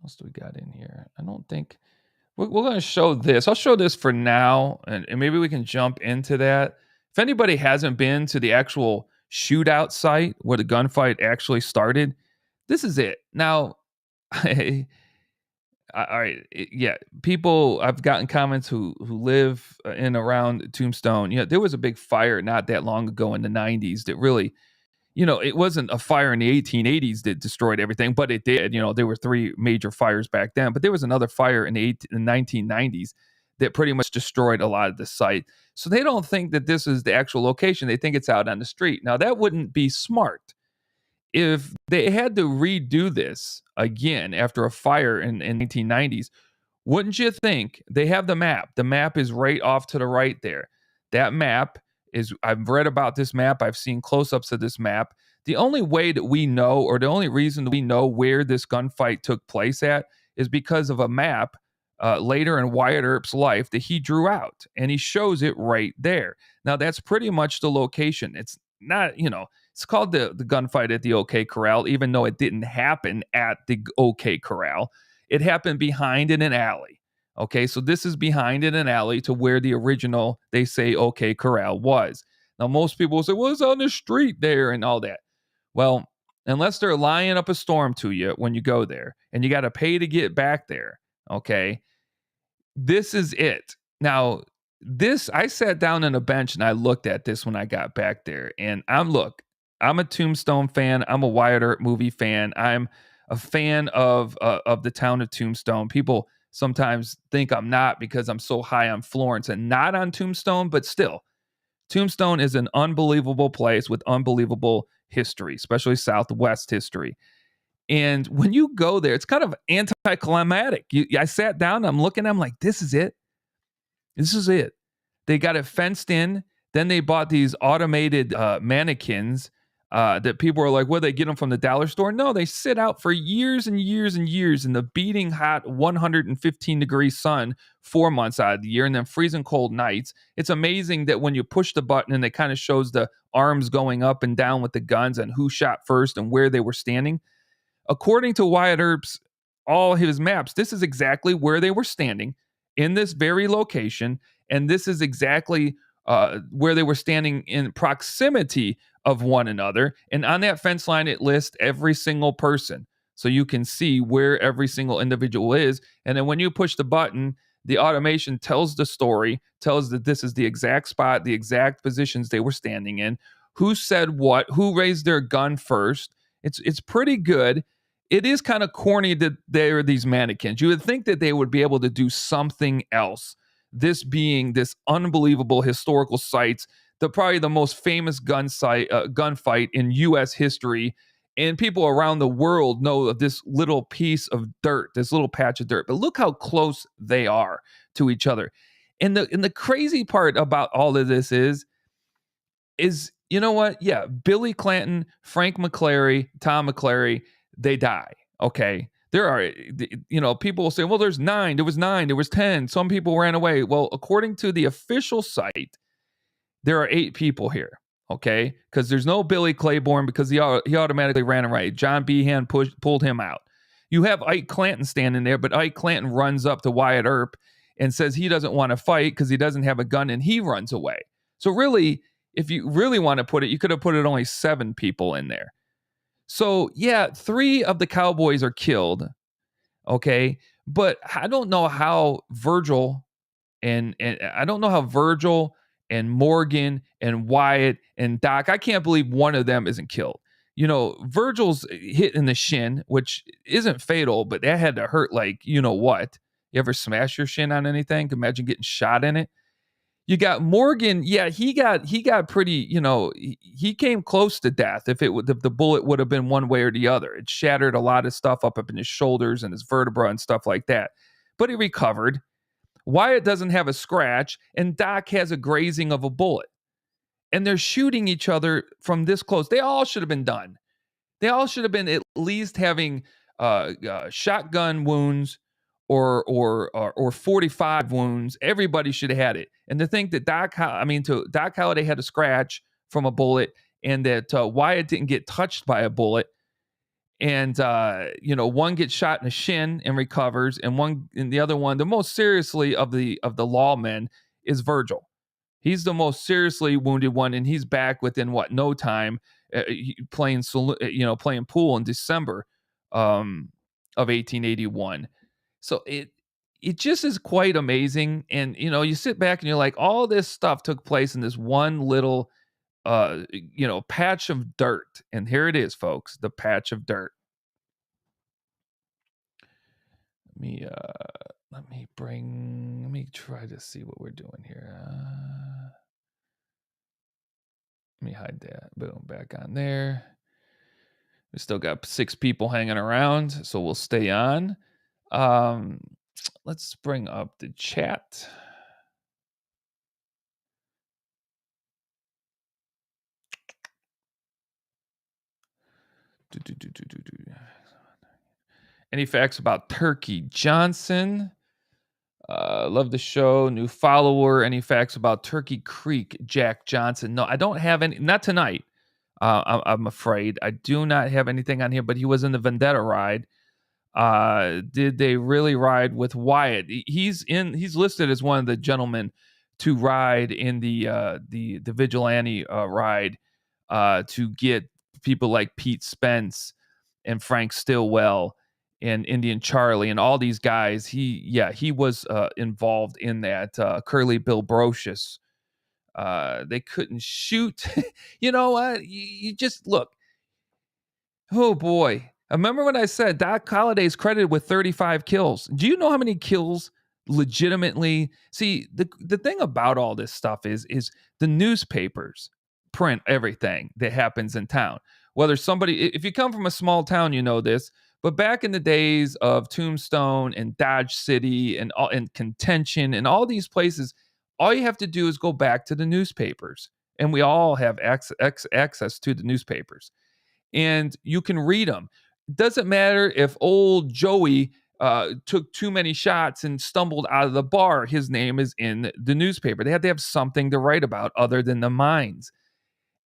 else do we got in here? I don't think we're going to show this. I'll show this for now, and maybe we can jump into that. If anybody hasn't been to the actual shootout site where the gunfight actually started, this is it. Now, all right, yeah, people. I've gotten comments who live in around Tombstone. There was a big fire not that long ago in the '90s that really, it wasn't a fire in the 1880s that destroyed everything, but it did. There were three major fires back then, but there was another fire in the 1990s that pretty much destroyed a lot of the site. So they don't think that this is the actual location. They think it's out on the street. Now, that wouldn't be smart. If they had to redo this again after a fire in 1990s, wouldn't you think they have the map? The map is right off to the right there. That map I've read about this map. I've seen close-ups of this map. The only way that we know, or the only reason that we know where this gunfight took place at is because of a map later in Wyatt Earp's life that he drew out, and he shows it right there. Now, that's pretty much the location. It's not, it's called the gunfight at the OK Corral, even though it didn't happen at the OK Corral. It happened behind in an alley. Okay, so this is behind in an alley to where the original, they say, OK Corral was. Now, most people will say, well, it's on the street there and all that. Well, unless they're lying up a storm to you when you go there, and you got to pay to get back there, okay, this is it. Now, I sat down on a bench and I looked at this when I got back there. And I'm a Tombstone fan. I'm a Wyatt Earp movie fan. I'm a fan of the town of Tombstone. People sometimes think I'm not because I'm so high on Florence and not on Tombstone, but still, Tombstone is an unbelievable place with unbelievable history, especially Southwest history. And when you go there, it's kind of anticlimactic. I sat down, I'm looking, I'm like, this is it. This is it. They got it fenced in. Then they bought these automated mannequins that people are like, well, they get them from the dollar store. No, they sit out for years and years and years in the beating hot 115-degree sun 4 months out of the year, and then freezing cold nights. It's amazing that when you push the button and it kind of shows the arms going up and down with the guns and who shot first and where they were standing. According to Wyatt Earp's all his maps, this is exactly where they were standing in this very location, and this is exactly where they were standing in proximity of one another. And on that fence line, it lists every single person, so you can see where every single individual is. And then when you push the button, the automation tells the story, tells that this is the exact spot, the exact positions they were standing in, who said what, who raised their gun first. It's pretty good. It is kind of corny that they're these mannequins. You would think that they would be able to do something else. This being this unbelievable historical sites, probably the most famous gunfight in U.S. history, and people around the world know of this little piece of dirt, this little patch of dirt. But look how close they are to each other. And the crazy part about all of this is you know what? Yeah, Billy Clanton, Frank McClary, Tom McClary, they die. Okay. There are, people will say, well, there's 9. There was 9. There was 10. Some people ran away. Well, according to the official site, there are 8 people here. Okay. Because there's no Billy Claiborne because he automatically ran away. John Behan pulled him out. You have Ike Clanton standing there, but Ike Clanton runs up to Wyatt Earp and says he doesn't want to fight because he doesn't have a gun, and he runs away. So really, if you really want to put it, you could have put it only 7 people in there. So, yeah, 3 of the cowboys are killed, okay? But I don't know how Virgil and Morgan and Wyatt and Doc, I can't believe one of them isn't killed. Virgil's hit in the shin, which isn't fatal, but that had to hurt like, you know what? You ever smash your shin on anything? Imagine getting shot in it. You got Morgan. Yeah, he got pretty, he came close to death if the bullet would have been one way or the other. It shattered a lot of stuff up in his shoulders and his vertebra and stuff like that. But he recovered. Wyatt doesn't have a scratch, and Doc has a grazing of a bullet. And they're shooting each other from this close. They all should have been done. They all should have been at least having shotgun wounds or 45 wounds. Everybody should have had it. And to think that Doc Holliday had a scratch from a bullet, and that Wyatt didn't get touched by a bullet, and one gets shot in the shin and recovers, and the other one, the most seriously of the lawmen, is Virgil. He's the most seriously wounded one, and he's back within no time, playing pool in December of 1881. So it just is quite amazing. And, you sit back and you're like, all this stuff took place in this one little, patch of dirt. And here it is, folks, the patch of dirt. Let me try to see what we're doing here. Let me hide that. Boom, back on there. We still got 6 people hanging around, so we'll stay on. Let's bring up the chat. Any facts about Turkey Johnson? Love the show. New follower. Any facts about Turkey Creek Jack Johnson? No, I don't have any. Not tonight. I'm afraid I do not have anything on here. But he was in the Vendetta ride. Did they really ride with Wyatt? He's listed as one of the gentlemen to ride in the vigilante ride to get people like Pete Spence and Frank Stillwell and Indian Charlie and all these guys. He was involved in that. Curly Bill Brocious. They couldn't shoot. You know what? You just look. Oh boy. I remember when I said Doc Holliday's credited with 35 kills. Do you know how many kills legitimately? See, the thing about all this stuff is the newspapers print everything that happens in town. Whether if you come from a small town, you know this, but back in the days of Tombstone and Dodge City and Contention and all these places, all you have to do is go back to the newspapers and we all have access to the newspapers, and you can read them. Doesn't matter if old Joey took too many shots and stumbled out of the bar. His name is in the newspaper. They had to have something to write about other than the mines.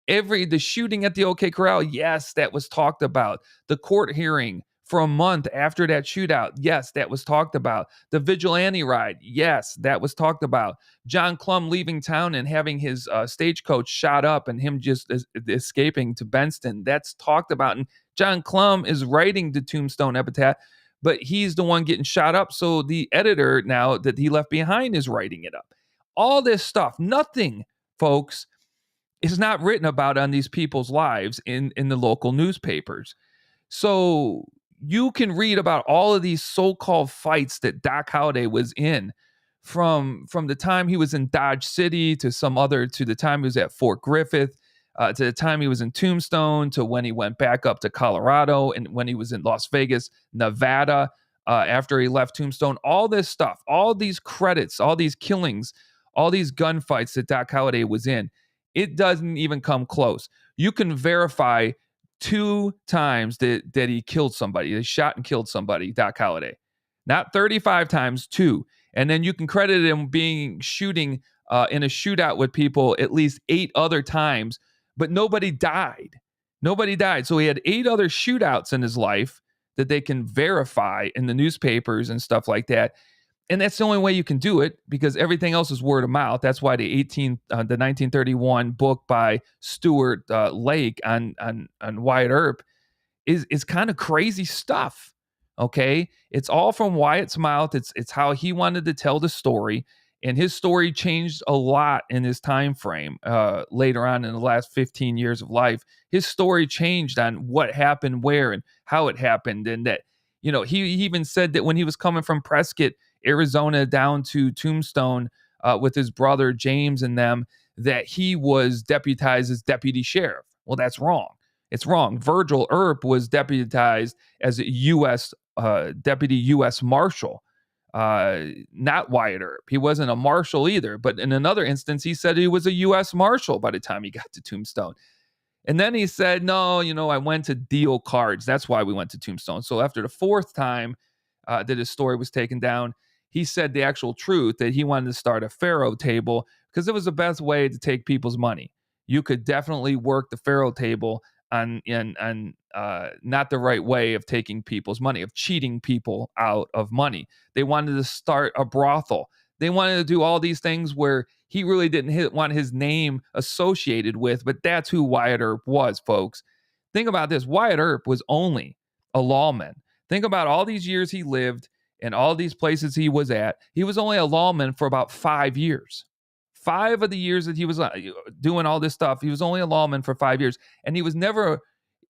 The shooting at the OK Corral, yes, that was talked about. The court hearing for a month after that shootout, yes, that was talked about. The vigilante ride, yes, that was talked about. John Clum leaving town and having his stagecoach shot up and him just escaping to Benston, that's talked about. And John Clum is writing the Tombstone epitaph, but he's the one getting shot up. So the editor now that he left behind is writing it up. All this stuff, nothing, folks, is not written about on these people's lives in the local newspapers. So you can read about all of these so-called fights that Doc Holliday was in, from the time he was in Dodge City to the time he was at Fort Griffith, to the time he was in Tombstone, to when he went back up to Colorado, and when he was in Las Vegas, Nevada, after he left Tombstone. All this stuff, all these credits, all these killings, all these gunfights that Doc Holliday was in, it doesn't even come close. You can verify 2 times that he killed somebody. He shot and killed somebody, Doc Holliday. Not 35 times, 2. And then you can credit him shooting in a shootout with people at least 8 other times, but nobody died. Nobody died. So he had 8 other shootouts in his life that they can verify in the newspapers and stuff like that. And that's the only way you can do it, because everything else is word of mouth. That's why the 1931 book by Stuart Lake on Wyatt Earp is kind of crazy stuff. Okay, it's all from Wyatt's mouth. It's how he wanted to tell the story, and his story changed a lot in his time frame. Later on in the last 15 years of life, his story changed on what happened, where, and how it happened, and that he even said that when he was coming from Prescott, Arizona, down to Tombstone with his brother James and them, that he was deputized as deputy sheriff. Well, that's wrong. It's wrong. Virgil Earp was deputized as a U.S. Deputy U.S. Marshal, not Wyatt Earp. He wasn't a marshal either. But in another instance, he said he was a U.S. Marshal by the time he got to Tombstone. And then he said, no, I went to deal cards. That's why we went to Tombstone. So after the 4th time that his story was taken down, he said the actual truth, that he wanted to start a Pharaoh Table because it was the best way to take people's money. You could definitely work the Pharaoh Table on not the right way of taking people's money, of cheating people out of money. They wanted to start a brothel. They wanted to do all these things where he really didn't want his name associated with, but that's who Wyatt Earp was, folks. Think about this. Wyatt Earp was only a lawman. Think about all these years he lived and all these places he was at. He was only a lawman for about 5 years. 5 of the years that he was doing all this stuff, he was only a lawman for 5 years. And he was never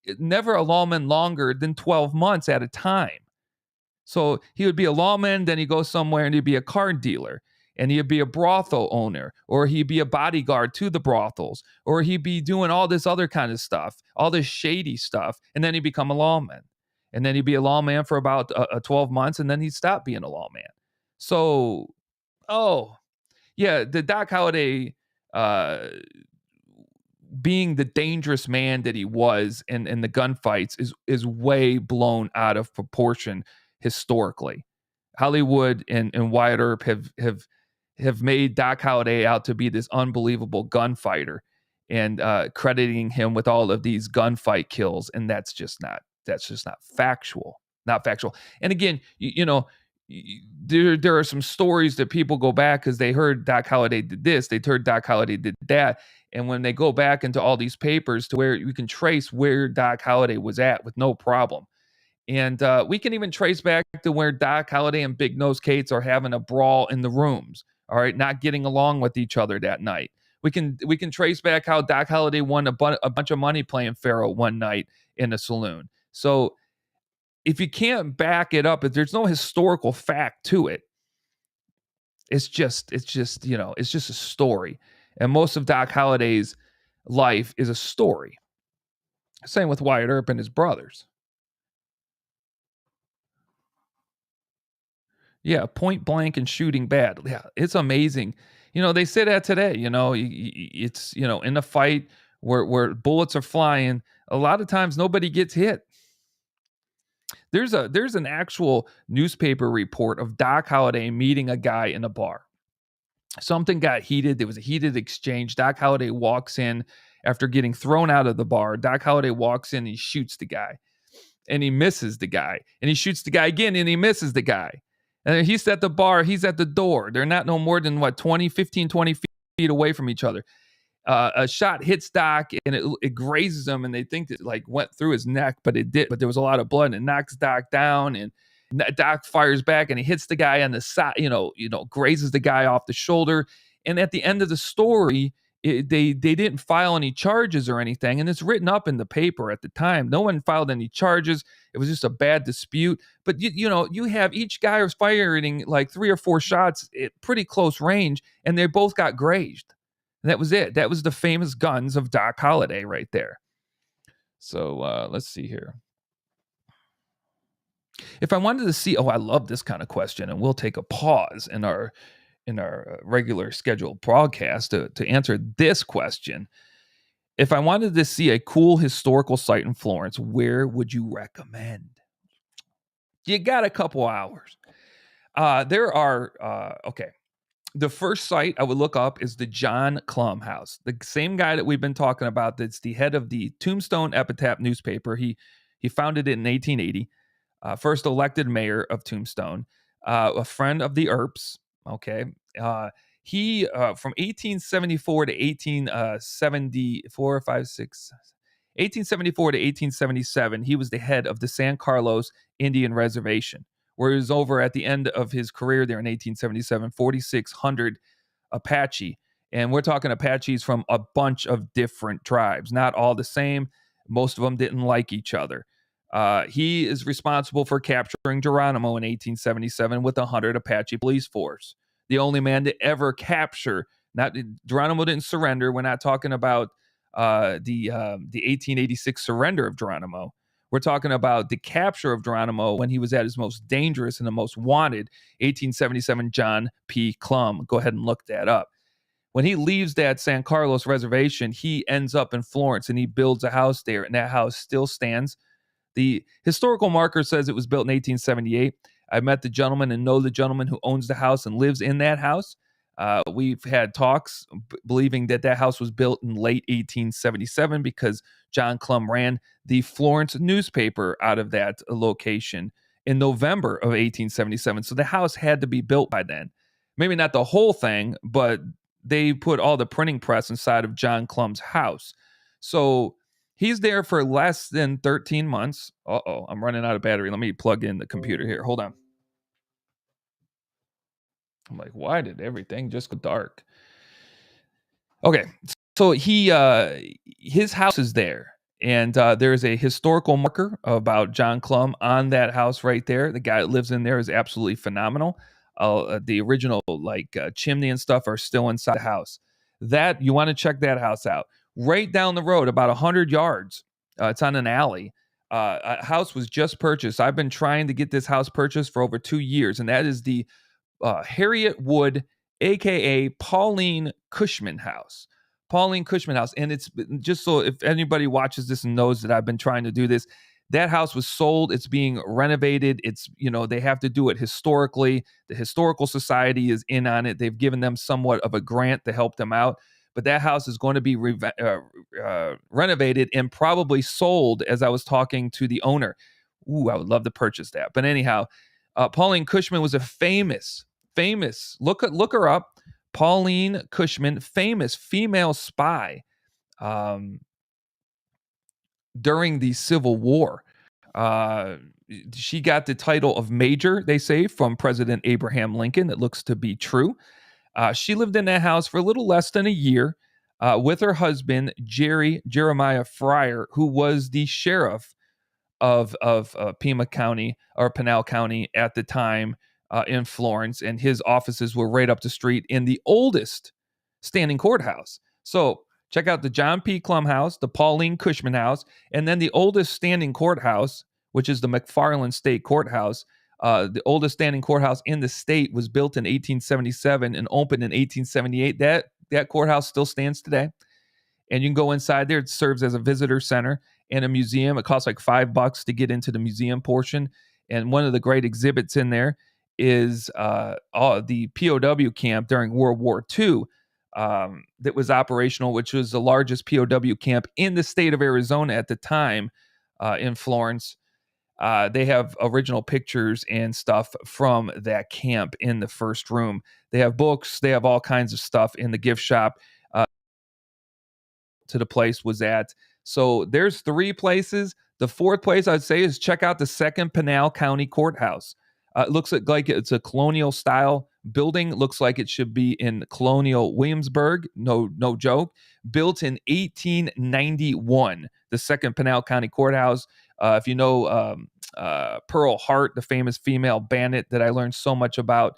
a lawman longer than 12 months at a time. So he would be a lawman, then he'd go somewhere and he'd be a card dealer, and he'd be a brothel owner, or he'd be a bodyguard to the brothels, or he'd be doing all this other kind of stuff, all this shady stuff, and then he'd become a lawman. And then he'd be a lawman for about 12 months, and then he'd stop being a lawman. So, the Doc Holliday being the dangerous man that he was in the gunfights is way blown out of proportion historically. Hollywood and Wyatt Earp have made Doc Holliday out to be this unbelievable gunfighter, and crediting him with all of these gunfight kills, and that's just not factual. Not factual. And again, there are some stories that people go back because they heard Doc Holliday did this, they heard Doc Holliday did that, and when they go back into all these papers to where you can trace where Doc Holliday was at with no problem. And we can even trace back to where Doc Holliday and Big Nose Cates are having a brawl in the rooms, all right, not getting along with each other that night. We can trace back how Doc Holliday won a bunch of money playing Pharaoh one night in a saloon. So if you can't back it up, if there's no historical fact to it, it's just a story. And most of Doc Holliday's life is a story. Same with Wyatt Earp and his brothers. Yeah, point blank and shooting bad. Yeah, it's amazing. They say that today. It's in a fight where bullets are flying. A lot of times nobody gets hit. There's an actual newspaper report of Doc Holliday meeting a guy in a bar. Something got heated. There was a heated exchange. Doc Holliday walks in after getting thrown out of the bar. Doc Holliday walks in and he shoots the guy. And he misses the guy. And he shoots the guy again and he misses the guy. And he's at the bar. He's at the door. They're not no more than 20 feet away from each other. A shot hits Doc and it grazes him, and they think it went through his neck, but it did. But there was a lot of blood, and it knocks Doc down, and Doc fires back, and he hits the guy on the side. Grazes the guy off the shoulder. And at the end of the story, they didn't file any charges or anything, and it's written up in the paper at the time. No one filed any charges. It was just a bad dispute. But you have each guy was firing 3 or 4 shots at pretty close range, and they both got grazed. And that was it. That was the famous guns of Doc Holliday right there. So let's see here. If I wanted to see, I love this kind of question, and we'll take a pause in our regular scheduled broadcast to answer this question. If I wanted to see a cool historical site in Florence, where would you recommend? You got a couple hours. There are, okay. The first site I would look up is the John Clum house. The same guy that we've been talking about, that's the head of the Tombstone Epitaph newspaper. He founded it in 1880. First elected mayor of Tombstone. A friend of the Earps. Okay. He from 1874 to 1874 to 1877, he was the head of the San Carlos Indian Reservation, where he was over at the end of his career there in 1877, 4,600 Apache. And we're talking Apaches from a bunch of different tribes, not all the same. Most of them didn't like each other. He is responsible for capturing Geronimo in 1877 with 100 Apache police force. The only man to ever capture, Geronimo didn't surrender. We're not talking about the 1886 surrender of Geronimo. We're talking about the capture of Geronimo when he was at his most dangerous and the most wanted, 1877 John P. Clum. Go ahead and look that up. When he leaves that San Carlos reservation, he ends up in Florence and he builds a house there, and that house still stands. The historical marker says it was built in 1878. I met the gentleman and know the gentleman who owns the house and lives in that house. We've had talks believing that house was built in late 1877 because John Clum ran the Florence newspaper out of that location in November of 1877. So the house had to be built by then. Maybe not the whole thing, but they put all the printing press inside of John Clum's house. So he's there for less than 13 months. I'm running out of battery. Let me plug in the computer here. Hold on. I'm like, why did everything just go dark? Okay, so his house is there, and there's a historical marker about John Clum on that house right there. The guy that lives in there is absolutely phenomenal. The original chimney and stuff are still inside the house. That you want to check that house out. Right down the road, about 100 yards. It's on an alley. A house was just purchased. I've been trying to get this house purchased for over 2 years, and that is the Harriet Wood, a.k.a. Pauline Cushman house. Pauline Cushman house. And it's just so if anybody watches this and knows that I've been trying to do this, that house was sold. It's being renovated. It's, they have to do it historically. The Historical Society is in on it. They've given them somewhat of a grant to help them out. But that house is going to be renovated and probably sold, as I was talking to the owner. Ooh, I would love to purchase that. But anyhow, Pauline Cushman was a famous, look her up. Pauline Cushman, famous female spy during the Civil War. She got the title of Major, they say, from President Abraham Lincoln. That looks to be true. She lived in that house for a little less than a year with her husband, Jeremiah Fryer, who was the sheriff of Pima County or Pinal County at the time in Florence, and his offices were right up the street in the oldest standing courthouse. So check out the John P. Clum house, the Pauline Cushman house, and then the oldest standing courthouse, which is the McFarland State Courthouse, The oldest standing courthouse in the state was built in 1877 and opened in 1878. That courthouse still stands today. And you can go inside there. It serves as a visitor center and a museum. It costs like $5 to get into the museum portion. And one of the great exhibits in there is the POW camp during World War II that was operational, which was the largest POW camp in the state of Arizona at the time in Florence. They have original pictures and stuff from that camp in the first room. They have books. They have all kinds of stuff in the gift shop. To the place was at. So there's 3 places. The 4th place I'd say is check out the second Pinal County Courthouse. It looks like it's a colonial style building. Looks like it should be in colonial Williamsburg. No joke. Built in 1891. The second Pinal County Courthouse. If you know Pearl Hart, the famous female bandit that I learned so much about,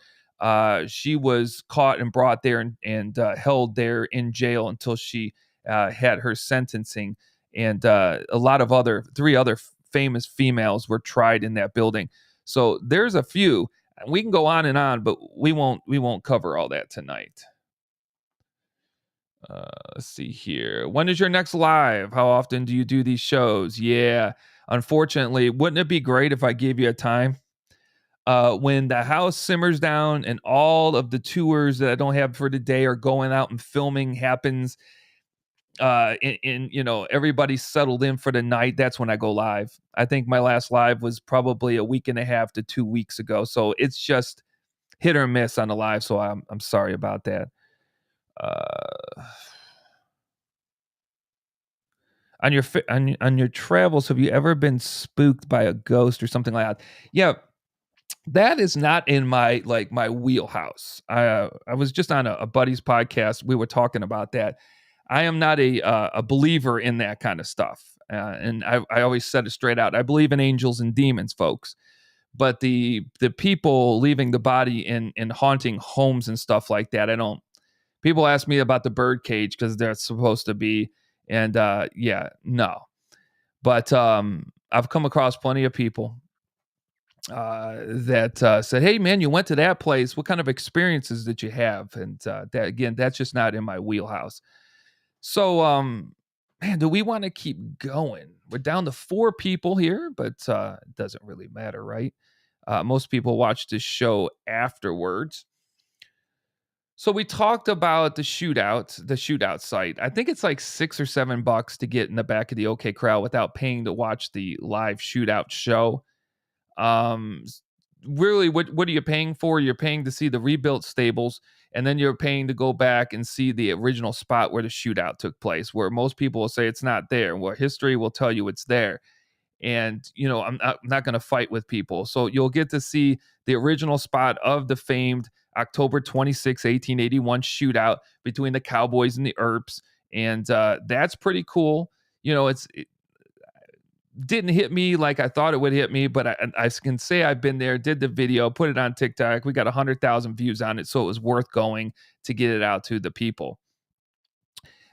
she was caught and brought there and held there in jail until she had her sentencing, and a lot of 3 other famous females were tried in that building. So there's a few. We can go on, but we won't cover all that tonight. Let's see here. When is your next live? How often do you do these shows? Yeah, unfortunately, wouldn't it be great if I gave you a time? When the house simmers down and all of the tours that I don't have for the day are going out and filming happens, everybody's settled in for the night, that's when I go live. I think my last live was probably a week and a half to 2 weeks ago. So it's just hit or miss on the live. So I'm sorry about that. On your travels, have you ever been spooked by a ghost or something like that? Yeah, that is not in my wheelhouse. I was just on a buddy's podcast. We were talking about that. I am not a believer in that kind of stuff, and I always said it straight out. I believe in angels and demons, folks, but the people leaving the body in haunting homes and stuff like that, I don't. People ask me about the Birdcage because they're supposed to be, and no. But I've come across plenty of people that said, "Hey, man, you went to that place. What kind of experiences did you have?" And that's just not in my wheelhouse. So, man, do we want to keep going? We're down to 4 people here, but it doesn't really matter, right? Most people watch this show afterwards. So we talked about the shootout site. I think it's like $6 or $7 to get in the back of the OK Crowd without paying to watch the live shootout show. Um, really, what are you paying for? You're paying to see the rebuilt stables, and then you're paying to go back and see the original spot where the shootout took place, where most people will say it's not there, where history will tell you it's there. And I'm not going to fight with people, so you'll get to see the original spot of the famed October 26, 1881 shootout between the Cowboys and the Earps, and that's pretty cool. It didn't hit me like I thought it would hit me, but I can say I've been there, did the video, put it on TikTok. We got 100,000 views on it, so it was worth going to get it out to the people.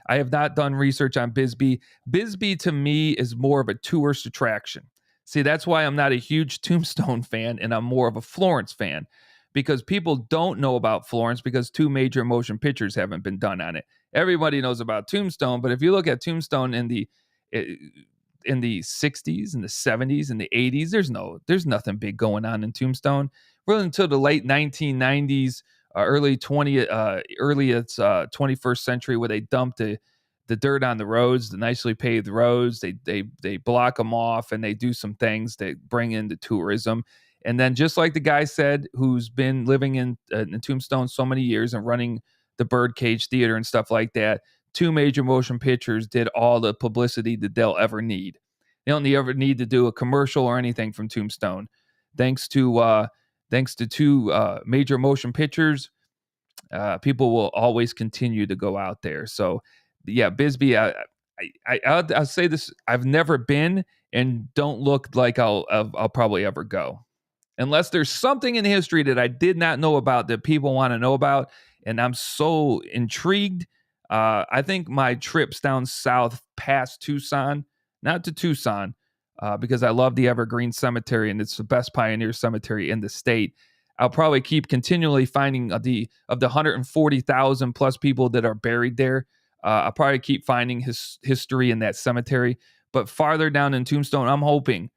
I have not done research on Bisbee. Bisbee to me is more of a tourist attraction. See, that's why I'm not a huge Tombstone fan and I'm more of a Florence fan, because people don't know about Florence because 2 major motion pictures haven't been done on it. Everybody knows about Tombstone, but if you look at Tombstone in the 60s and the 70s and the 80s, there's nothing big going on in Tombstone. Really until the late 1990s, early 21st century, where they dumped the dirt on the roads, the nicely paved roads. They block them off and they do some things that bring in the tourism. And then, just like the guy said, who's been living in Tombstone so many years and running the Birdcage Theater and stuff like that, 2 major motion pictures did all the publicity that they'll ever need. They don't ever need to do a commercial or anything from Tombstone. Thanks to 2 major motion pictures, people will always continue to go out there. So, yeah, Bisbee. I'll say this: I've never been, and don't look like I'll probably ever go, unless there's something in history that I did not know about that people want to know about, and I'm so intrigued. I think my trips down south past Tucson, not to Tucson, because I love the Evergreen Cemetery and it's the best pioneer cemetery in the state. I'll probably keep continually finding the 140,000 plus people that are buried there. I'll probably keep finding his history in that cemetery. But farther down in Tombstone, I'm hoping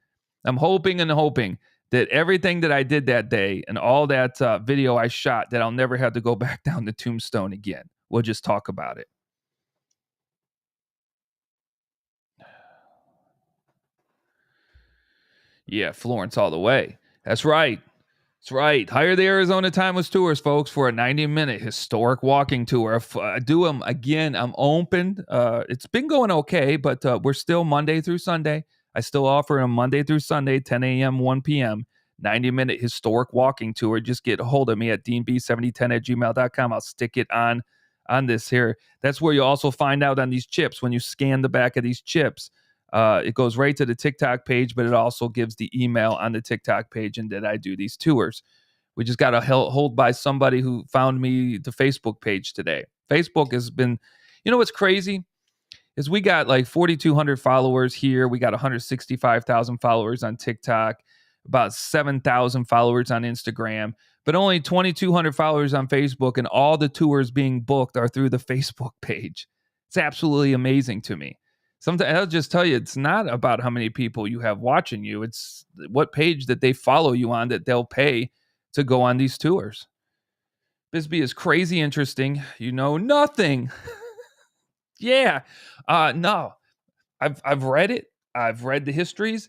and hoping that everything that I did that day and all that video I shot, that I'll never have to go back down to Tombstone again. We'll just talk about it. Yeah, Florence all the way. That's right. That's right. Hire the Arizona Timeless Tours, folks, for a 90-minute historic walking tour. If I do them again, I'm open. It's been going okay, but we're still Monday through Sunday. I still offer them Monday through Sunday, 10 a.m., 1 p.m., 90-minute historic walking tour. Just get a hold of me at deanb7010@gmail.com. I'll stick it on this here. That's where you also find out on these chips. When you scan the back of these chips, it goes right to the TikTok page, but it also gives the email on the TikTok page and that I do these tours. We just got a hold by somebody who found me the Facebook page today. Facebook has been, what's crazy is we got like 4,200 followers here. We got 165,000 followers on TikTok, about 7,000 followers on Instagram, but only 2,200 followers on Facebook, and all the tours being booked are through the Facebook page. It's absolutely amazing to me. Sometimes I'll just tell you, it's not about how many people you have watching you. It's what page that they follow you on that they'll pay to go on these tours. Bisbee is crazy interesting. You know nothing. Yeah. No. I've read it. I've read the histories.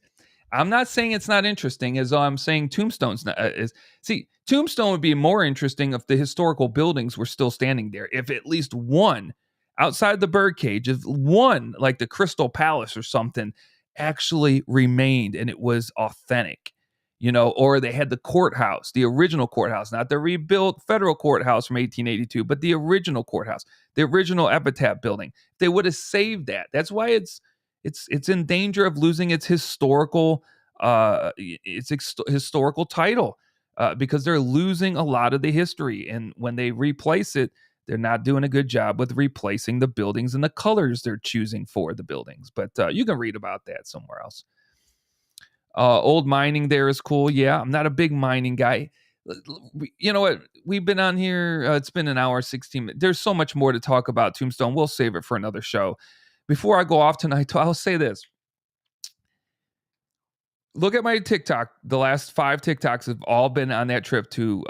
I'm not saying it's not interesting, as I'm saying Tombstone's not. Tombstone would be more interesting if the historical buildings were still standing there. If at least one outside the Birdcage, if one like the Crystal Palace or something actually remained and it was authentic, or they had the courthouse, the original courthouse, not the rebuilt federal courthouse from 1882, but the original courthouse, the original epitaph building. They would have saved that. That's why it's in danger of losing its historical historical title, because they're losing a lot of the history, and when they replace it, they're not doing a good job with replacing the buildings and the colors they're choosing for the buildings. But you can read about that somewhere else. Old mining there is cool. Yeah, I'm not a big mining guy. You know what? We've been on here. It's been an hour, 16 minutes. There's so much more to talk about Tombstone. We'll save it for another show. Before I go off tonight, I'll say this. Look at my TikTok. The last 5 TikToks have all been on that trip to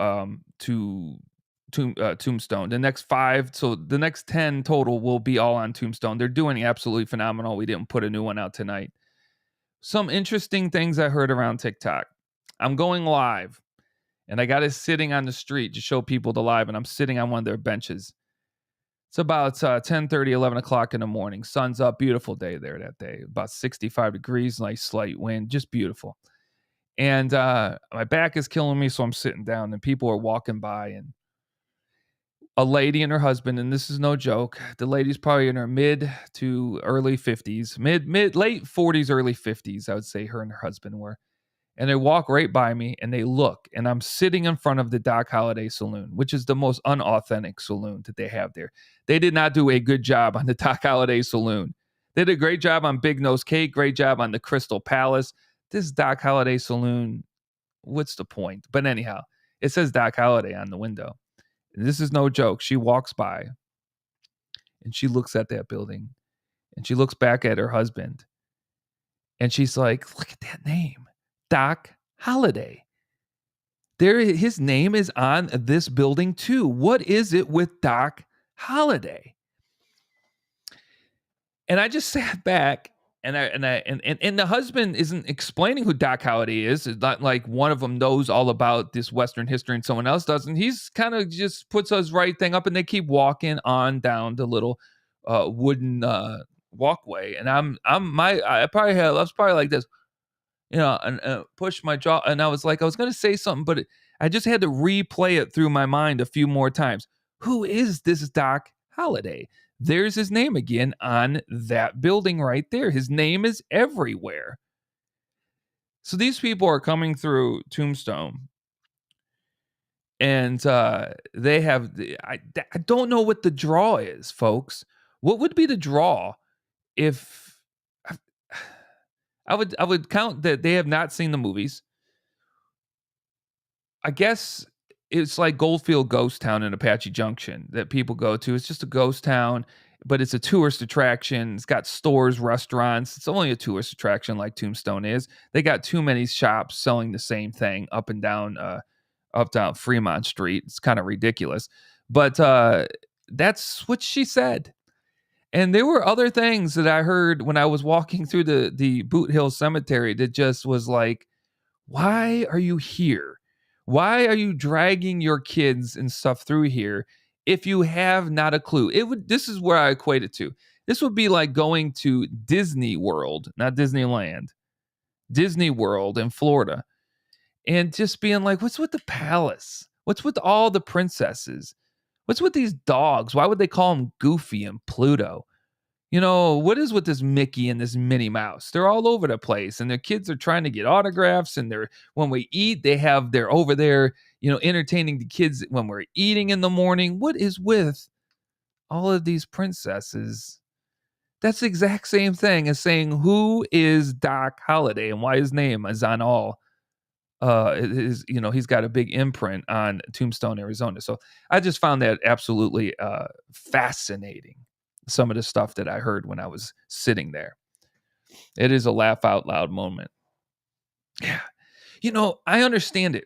Tombstone. The next 5, so the next 10 total will be all on Tombstone. They're doing absolutely phenomenal. We didn't put a new one out tonight. Some interesting things I heard around TikTok. I'm going live, and I got it sitting on the street to show people the live, and I'm sitting on one of their benches. It's about 10:30, 11 o'clock in the morning. Sun's up. Beautiful day there that day. About 65 degrees, nice slight wind. Just beautiful. And my back is killing me, so I'm sitting down, and people are walking by, and a lady and her husband, and this is no joke. The lady's probably in her mid to early 50s, late 40s, early 50s, I would say her and her husband were. And they walk right by me and they look, and I'm sitting in front of the Doc Holliday Saloon, which is the most unauthentic saloon that they have there. They did not do a good job on the Doc Holliday Saloon. They did a great job on Big Nose Cake, great job on the Crystal Palace. This Doc Holliday Saloon, what's the point? But anyhow, it says Doc Holliday on the window. And this is no joke. She walks by and she looks at that building and she looks back at her husband and she's like, look at that name, Doc Holliday. His name is on this building too. What is it with Doc Holliday? And I just sat back and the husband isn't explaining who Doc Holliday is. It's not like one of them knows all about this Western history and someone else doesn't. He's kind of just puts his right thing up and they keep walking on down the little wooden walkway. And I was probably like this, and push my jaw. And I was going to say something, but I just had to replay it through my mind a few more times. Who is this Doc Holliday? There's his name again on that building right there. His name is everywhere. So these people are coming through Tombstone, and they have, I don't know what the draw is, folks. What would be the draw if, I would count that they have not seen the movies. I guess it's like Goldfield Ghost Town in Apache Junction that people go to. It's just a ghost town, but it's a tourist attraction. It's got stores, restaurants. It's only a tourist attraction like Tombstone is. They got too many shops selling the same thing up down Fremont Street. It's kind of ridiculous. But that's what she said. And there were other things that I heard when I was walking through the Boot Hill Cemetery that just was like, why are you here? Why are you dragging your kids and stuff through here if you have not a clue? This is where I equate it to. This would be like going to Disney World, not Disneyland, Disney World in Florida, and just being like, what's with the palace? What's with all the princesses? What's with these dogs? Why would they call them Goofy and Pluto? What is with this Mickey and this Minnie Mouse? They're all over the place, and their kids are trying to get autographs. And when we eat, they're over there, entertaining the kids when we're eating in the morning. What is with all of these princesses? That's the exact same thing as saying, who is Doc Holliday and why his name is on all. He's got a big imprint on Tombstone, Arizona. So I just found that absolutely fascinating. Some of the stuff that I heard when I was sitting there. It is a laugh out loud moment. Yeah. I understand it.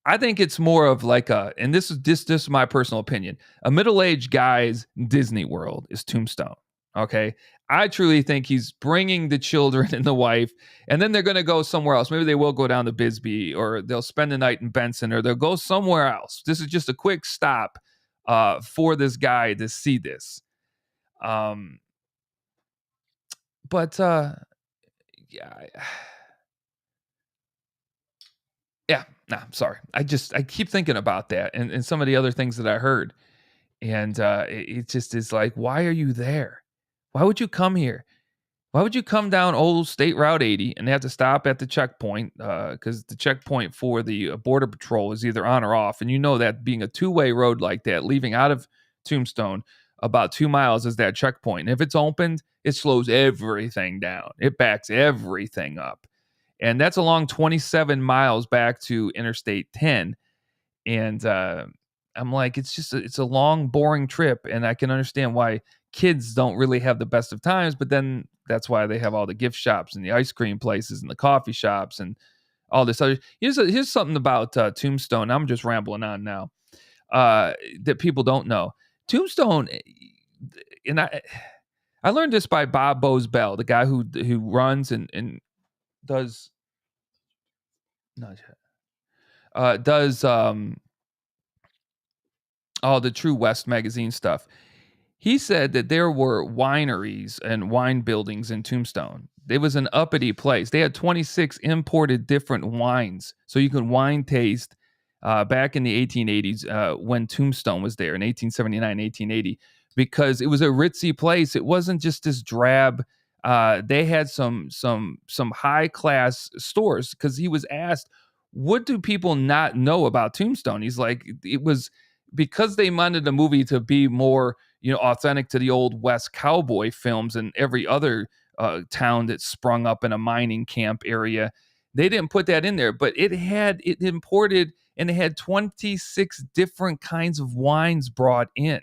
I think it's more of like and this is my personal opinion. A middle-aged guy's Disney World is Tombstone. Okay. I truly think he's bringing the children and the wife, and then they're going to go somewhere else. Maybe they will go down to Bisbee, or they'll spend the night in Benson, or they'll go somewhere else. This is just a quick stop for this guy to see this. But yeah, I'm sorry. I keep thinking about that and some of the other things that I heard. And it just is like, why are you there? Why would you come here? Why would you come down old State Route 80 and have to stop at the checkpoint? Because the checkpoint for the Border Patrol is either on or off. And that being a two-way road like that, leaving out of Tombstone, about 2 miles is that checkpoint. And if it's opened, it slows everything down. It backs everything up. And that's along 27 miles back to Interstate 10. And I'm like, it's a long, boring trip. And I can understand why kids don't really have the best of times, but then that's why they have all the gift shops and the ice cream places and the coffee shops and all this other. Here's something about Tombstone. I'm just rambling on now that people don't know. Tombstone, and I learned this by Bob Bose Bell, the guy who runs and does all the True West magazine stuff. He said that there were wineries and wine buildings in Tombstone. It was an uppity place. They had 26 imported different wines, so you could wine taste back in the 1880s when Tombstone was there in 1879, 1880, because it was a ritzy place. It wasn't just this drab. They had some high class stores, because he was asked, what do people not know about Tombstone? He's like, it was because they wanted the movie to be more authentic to the old West cowboy films and every other town that sprung up in a mining camp area. They didn't put that in there, but it imported, and it had 26 different kinds of wines brought in.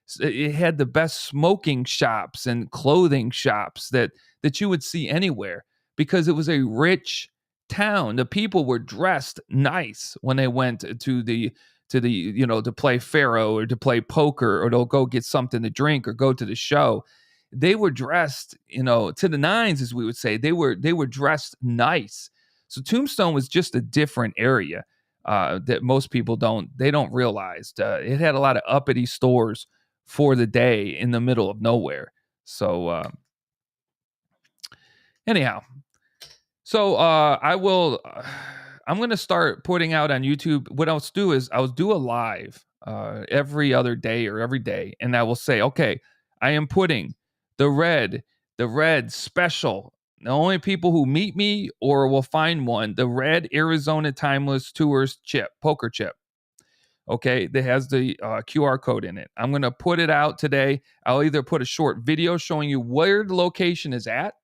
So it had the best smoking shops and clothing shops that you would see anywhere, because it was a rich town. The people were dressed nice when they went to the to play Pharaoh or to play poker, or they'll go get something to drink or go to the show. They were dressed, to the nines, as we would say. They were dressed nice. So Tombstone was just a different area that most people don't realize. It had a lot of uppity stores for the day in the middle of nowhere. So anyhow, so I'm going to start putting out on YouTube. What I'll do is I'll do a live every other day or every day. And I will say, okay, I am putting the red special. The only people who meet me or will find one, the red Arizona Timeless Tours poker chip. Okay, that has the QR code in it. I'm going to put it out today. I'll either put a short video showing you where the location is at,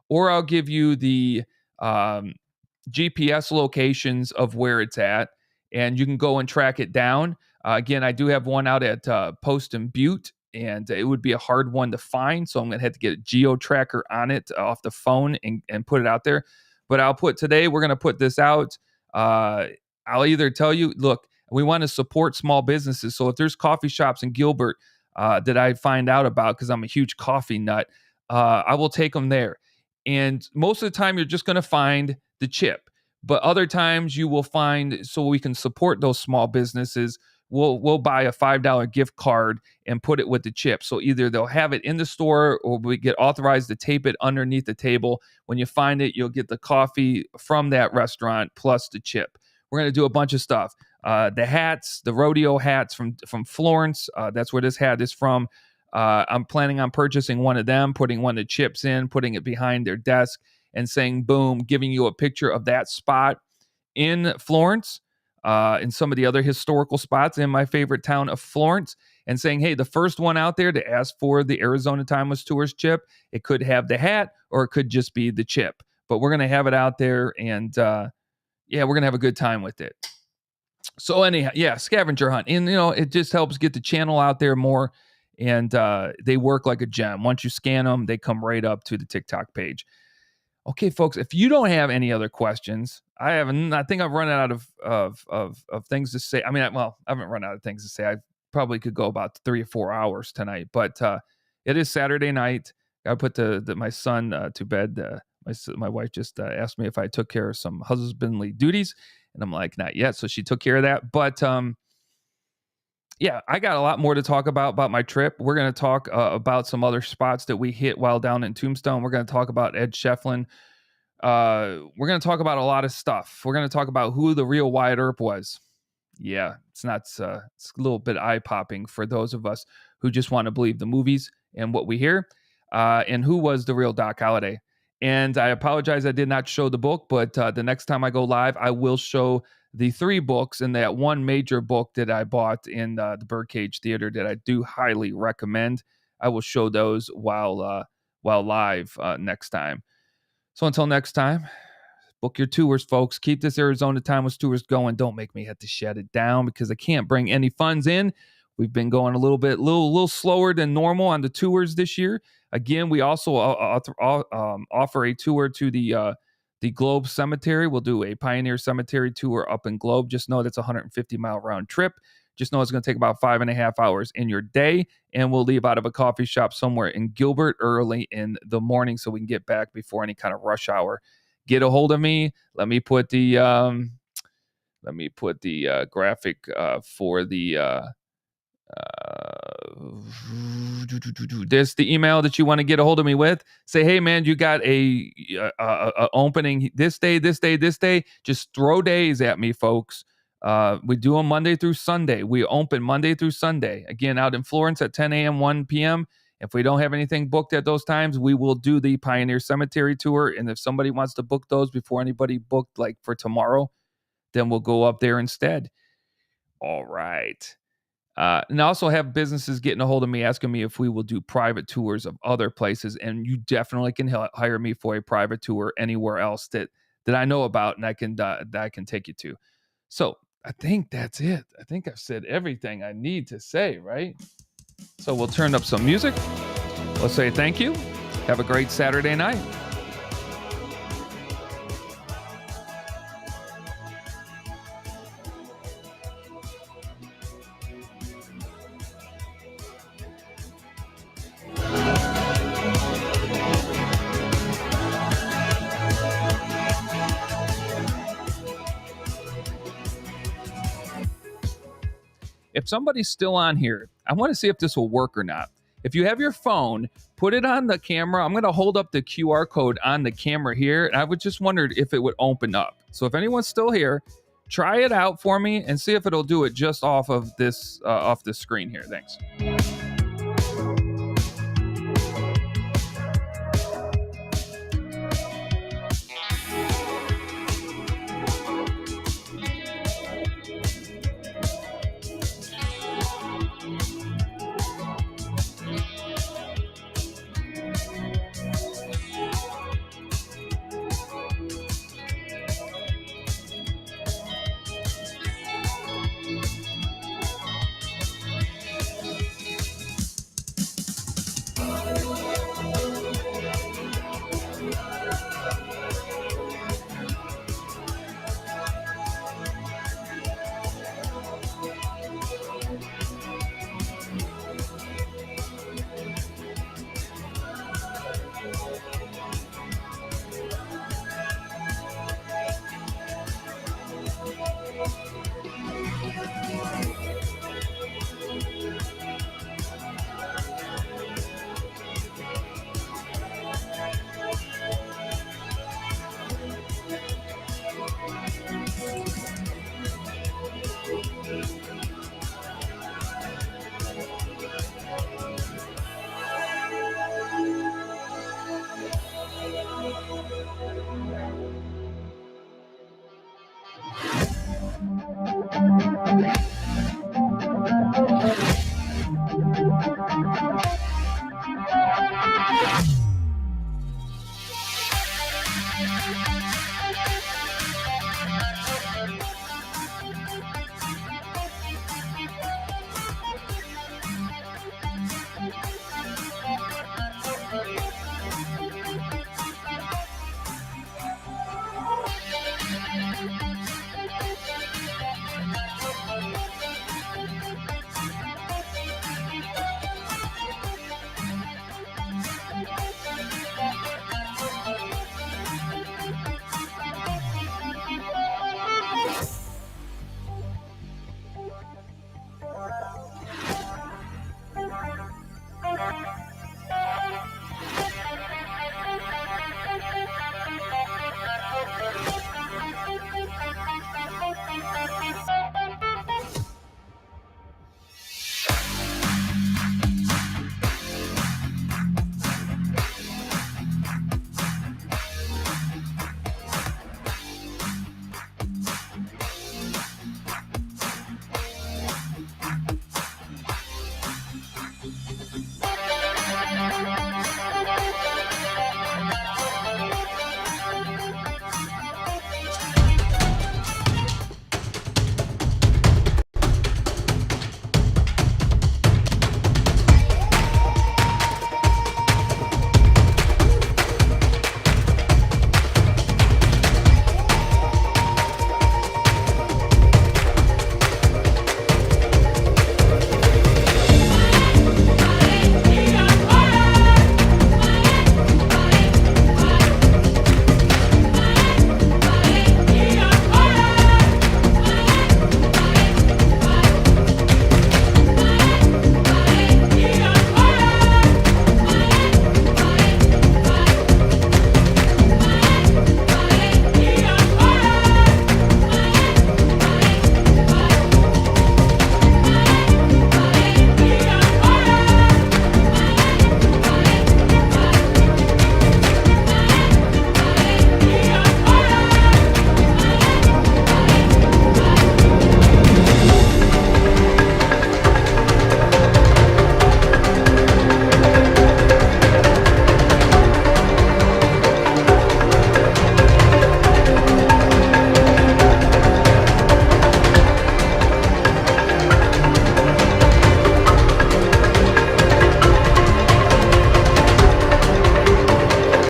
or I'll give you the GPS locations of where it's at, and you can go and track it down. Again, I do have one out at Post and Butte, and it would be a hard one to find, so I'm going to have to get a geo tracker on it off the phone and put it out there. But today, we're going to put this out. I'll either tell you, look, we want to support small businesses. So if there's coffee shops in Gilbert that I find out about, because I'm a huge coffee nut, I will take them there. And most of the time, you're just going to find the chip. But other times you will find, so we can support those small businesses, we'll buy a $5 gift card and put it with the chip. So either they'll have it in the store, or we get authorized to tape it underneath the table. When you find it, you'll get the coffee from that restaurant plus the chip. We're going to do a bunch of stuff. The hats, the rodeo hats from Florence. That's where this hat is from. I'm planning on purchasing one of them, putting one of the chips in, putting it behind their desk, and saying, boom, giving you a picture of that spot in Florence, and some of the other historical spots in my favorite town of Florence, and saying, hey, the first one out there to ask for the Arizona Timeless Tours chip, it could have the hat or it could just be the chip. But we're going to have it out there, and we're going to have a good time with it. So anyhow, scavenger hunt. And, it just helps get the channel out there more, and they work like a gem. Once you scan them, they come right up to the TikTok page. Okay, folks, if you don't have any other questions, I think I've run out of things to say. I mean, I haven't run out of things to say. I probably could go about 3 or 4 hours tonight, but it is Saturday night. I put my son to bed. My wife just asked me if I took care of some husbandly duties, and I'm like, not yet. So she took care of that. But I got a lot more to talk about my trip. We're going to talk about some other spots that we hit while down in Tombstone. We're going to talk about Ed Shefflin. We're going to talk about a lot of stuff. We're going to talk about who the real Wyatt Earp was. Yeah, it's a little bit eye-popping for those of us who just want to believe the movies and what we hear. And who was the real Doc Holliday. And I apologize I did not show the book, but the next time I go live, I will show the 3 books and that one major book that I bought in the Birdcage Theater that I do highly recommend. I will show those while live next time. So until next time, book your tours, folks. Keep this Arizona Timeless Tours going. Don't make me have to shut it down because I can't bring any funds in. We've been going a little slower than normal on the tours this year. Again, we also offer a tour to the Globe Cemetery. We'll do a Pioneer Cemetery tour up in Globe. Just know that's a 150-mile round trip. Just know it's going to take about 5.5 hours in your day, and we'll leave out of a coffee shop somewhere in Gilbert early in the morning so we can get back before any kind of rush hour. Get a hold of me. Let me put the graphic for the. There's the email that you want to get a hold of me with. Say, hey man, you got a opening this day. Just throw days at me, folks. We do them Monday through Sunday. We open Monday through Sunday. Again, out in Florence at 10 a.m., 1 p.m. If we don't have anything booked at those times, we will do the Pioneer Cemetery tour. And if somebody wants to book those before anybody booked, like for tomorrow, then we'll go up there instead. All right. And I also have businesses getting a hold of me asking me if we will do private tours of other places. And you definitely can hire me for a private tour anywhere else that I know about and I can take you to. So I think that's it. I think I've said everything I need to say, right? So we'll turn up some music. We'll say thank you. Have a great Saturday night. If somebody's still on here, I want to see if this will work or not. If you have your phone, put it on the camera. I'm going to hold up the QR code on the camera here. And I would just wondered if it would open up. So if anyone's still here, try it out for me and see if it'll do it just off of this screen here. Thanks.